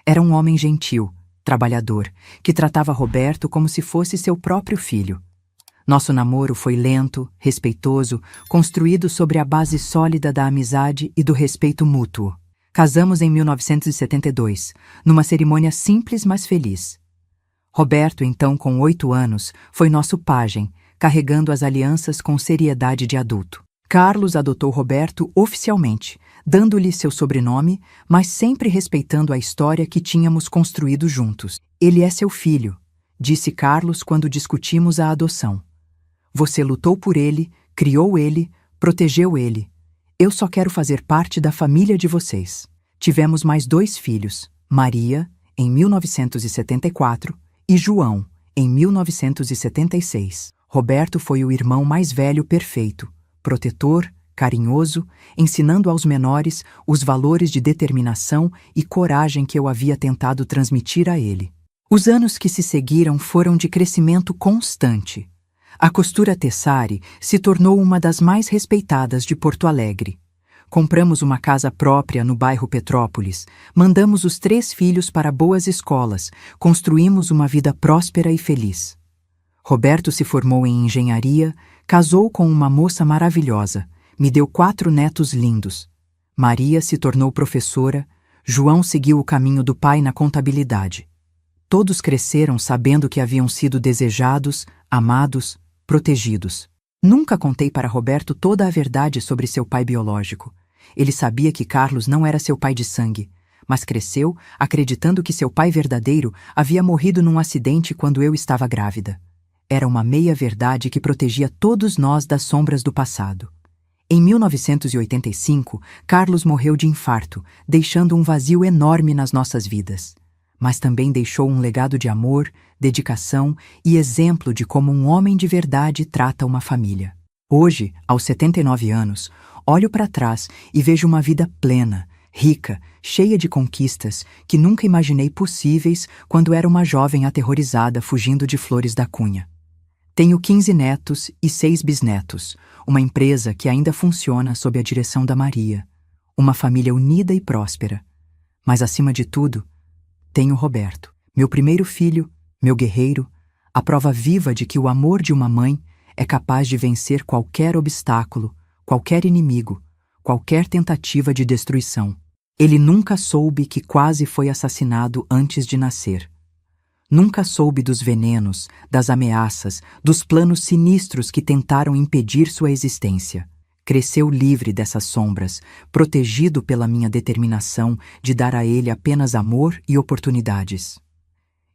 Era um homem gentil, trabalhador, que tratava Roberto como se fosse seu próprio filho. Nosso namoro foi lento, respeitoso, construído sobre a base sólida da amizade e do respeito mútuo. Casamos em 1972, numa cerimônia simples mas feliz. Roberto, então com 8 anos, foi nosso pajem, carregando as alianças com seriedade de adulto. Carlos adotou Roberto oficialmente, dando-lhe seu sobrenome, mas sempre respeitando a história que tínhamos construído juntos. Ele é seu filho, disse Carlos quando discutimos a adoção. Você lutou por ele, criou ele, protegeu ele. Eu só quero fazer parte da família de vocês. Tivemos mais 2 filhos, Maria, em 1974, e João, em 1976. Roberto foi o irmão mais velho perfeito, protetor, carinhoso, ensinando aos menores os valores de determinação e coragem que eu havia tentado transmitir a ele. Os anos que se seguiram foram de crescimento constante. A costura Tessari se tornou uma das mais respeitadas de Porto Alegre. Compramos uma casa própria no bairro Petrópolis, mandamos os 3 filhos para boas escolas, construímos uma vida próspera e feliz. Roberto se formou em engenharia, casou com uma moça maravilhosa, me deu 4 netos lindos. Maria se tornou professora, João seguiu o caminho do pai na contabilidade. Todos cresceram sabendo que haviam sido desejados, amados, protegidos. Nunca contei para Roberto toda a verdade sobre seu pai biológico. Ele sabia que Carlos não era seu pai de sangue, mas cresceu acreditando que seu pai verdadeiro havia morrido num acidente quando eu estava grávida. Era uma meia-verdade que protegia todos nós das sombras do passado. Em 1985, Carlos morreu de infarto, deixando um vazio enorme nas nossas vidas. Mas também deixou um legado de amor, dedicação e exemplo de como um homem de verdade trata uma família. Hoje, aos 79 anos, olho para trás e vejo uma vida plena, rica, cheia de conquistas que nunca imaginei possíveis quando era uma jovem aterrorizada fugindo de Flores da Cunha. Tenho 15 netos e 6 bisnetos, uma empresa que ainda funciona sob a direção da Maria, uma família unida e próspera. Mas, acima de tudo, tenho Roberto, meu primeiro filho, meu guerreiro, a prova viva de que o amor de uma mãe é capaz de vencer qualquer obstáculo, qualquer inimigo, qualquer tentativa de destruição. Ele nunca soube que quase foi assassinado antes de nascer. Nunca soube dos venenos, das ameaças, dos planos sinistros que tentaram impedir sua existência. Cresceu livre dessas sombras, protegido pela minha determinação de dar a ele apenas amor e oportunidades.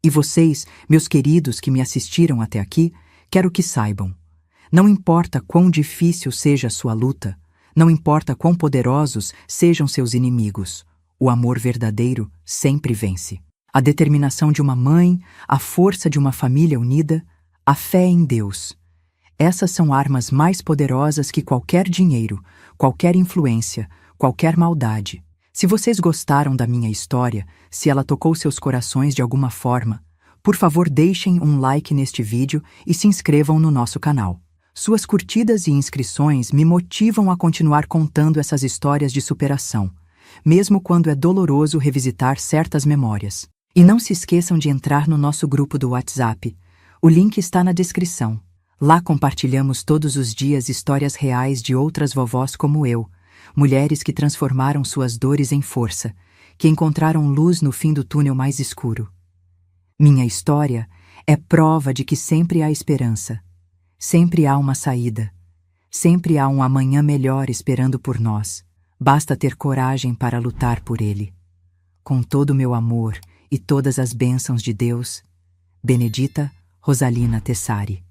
E vocês, meus queridos que me assistiram até aqui, quero que saibam. Não importa quão difícil seja a sua luta, não importa quão poderosos sejam seus inimigos, o amor verdadeiro sempre vence. A determinação de uma mãe, a força de uma família unida, a fé em Deus. Essas são armas mais poderosas que qualquer dinheiro, qualquer influência, qualquer maldade. Se vocês gostaram da minha história, se ela tocou seus corações de alguma forma, por favor deixem um like neste vídeo e se inscrevam no nosso canal. Suas curtidas e inscrições me motivam a continuar contando essas histórias de superação, mesmo quando é doloroso revisitar certas memórias. E não se esqueçam de entrar no nosso grupo do WhatsApp. O link está na descrição. Lá compartilhamos todos os dias histórias reais de outras vovós como eu, mulheres que transformaram suas dores em força, que encontraram luz no fim do túnel mais escuro. Minha história é prova de que sempre há esperança, sempre há uma saída, sempre há um amanhã melhor esperando por nós. Basta ter coragem para lutar por ele. Com todo o meu amor e todas as bênçãos de Deus, Benedita Rosalina Tessari.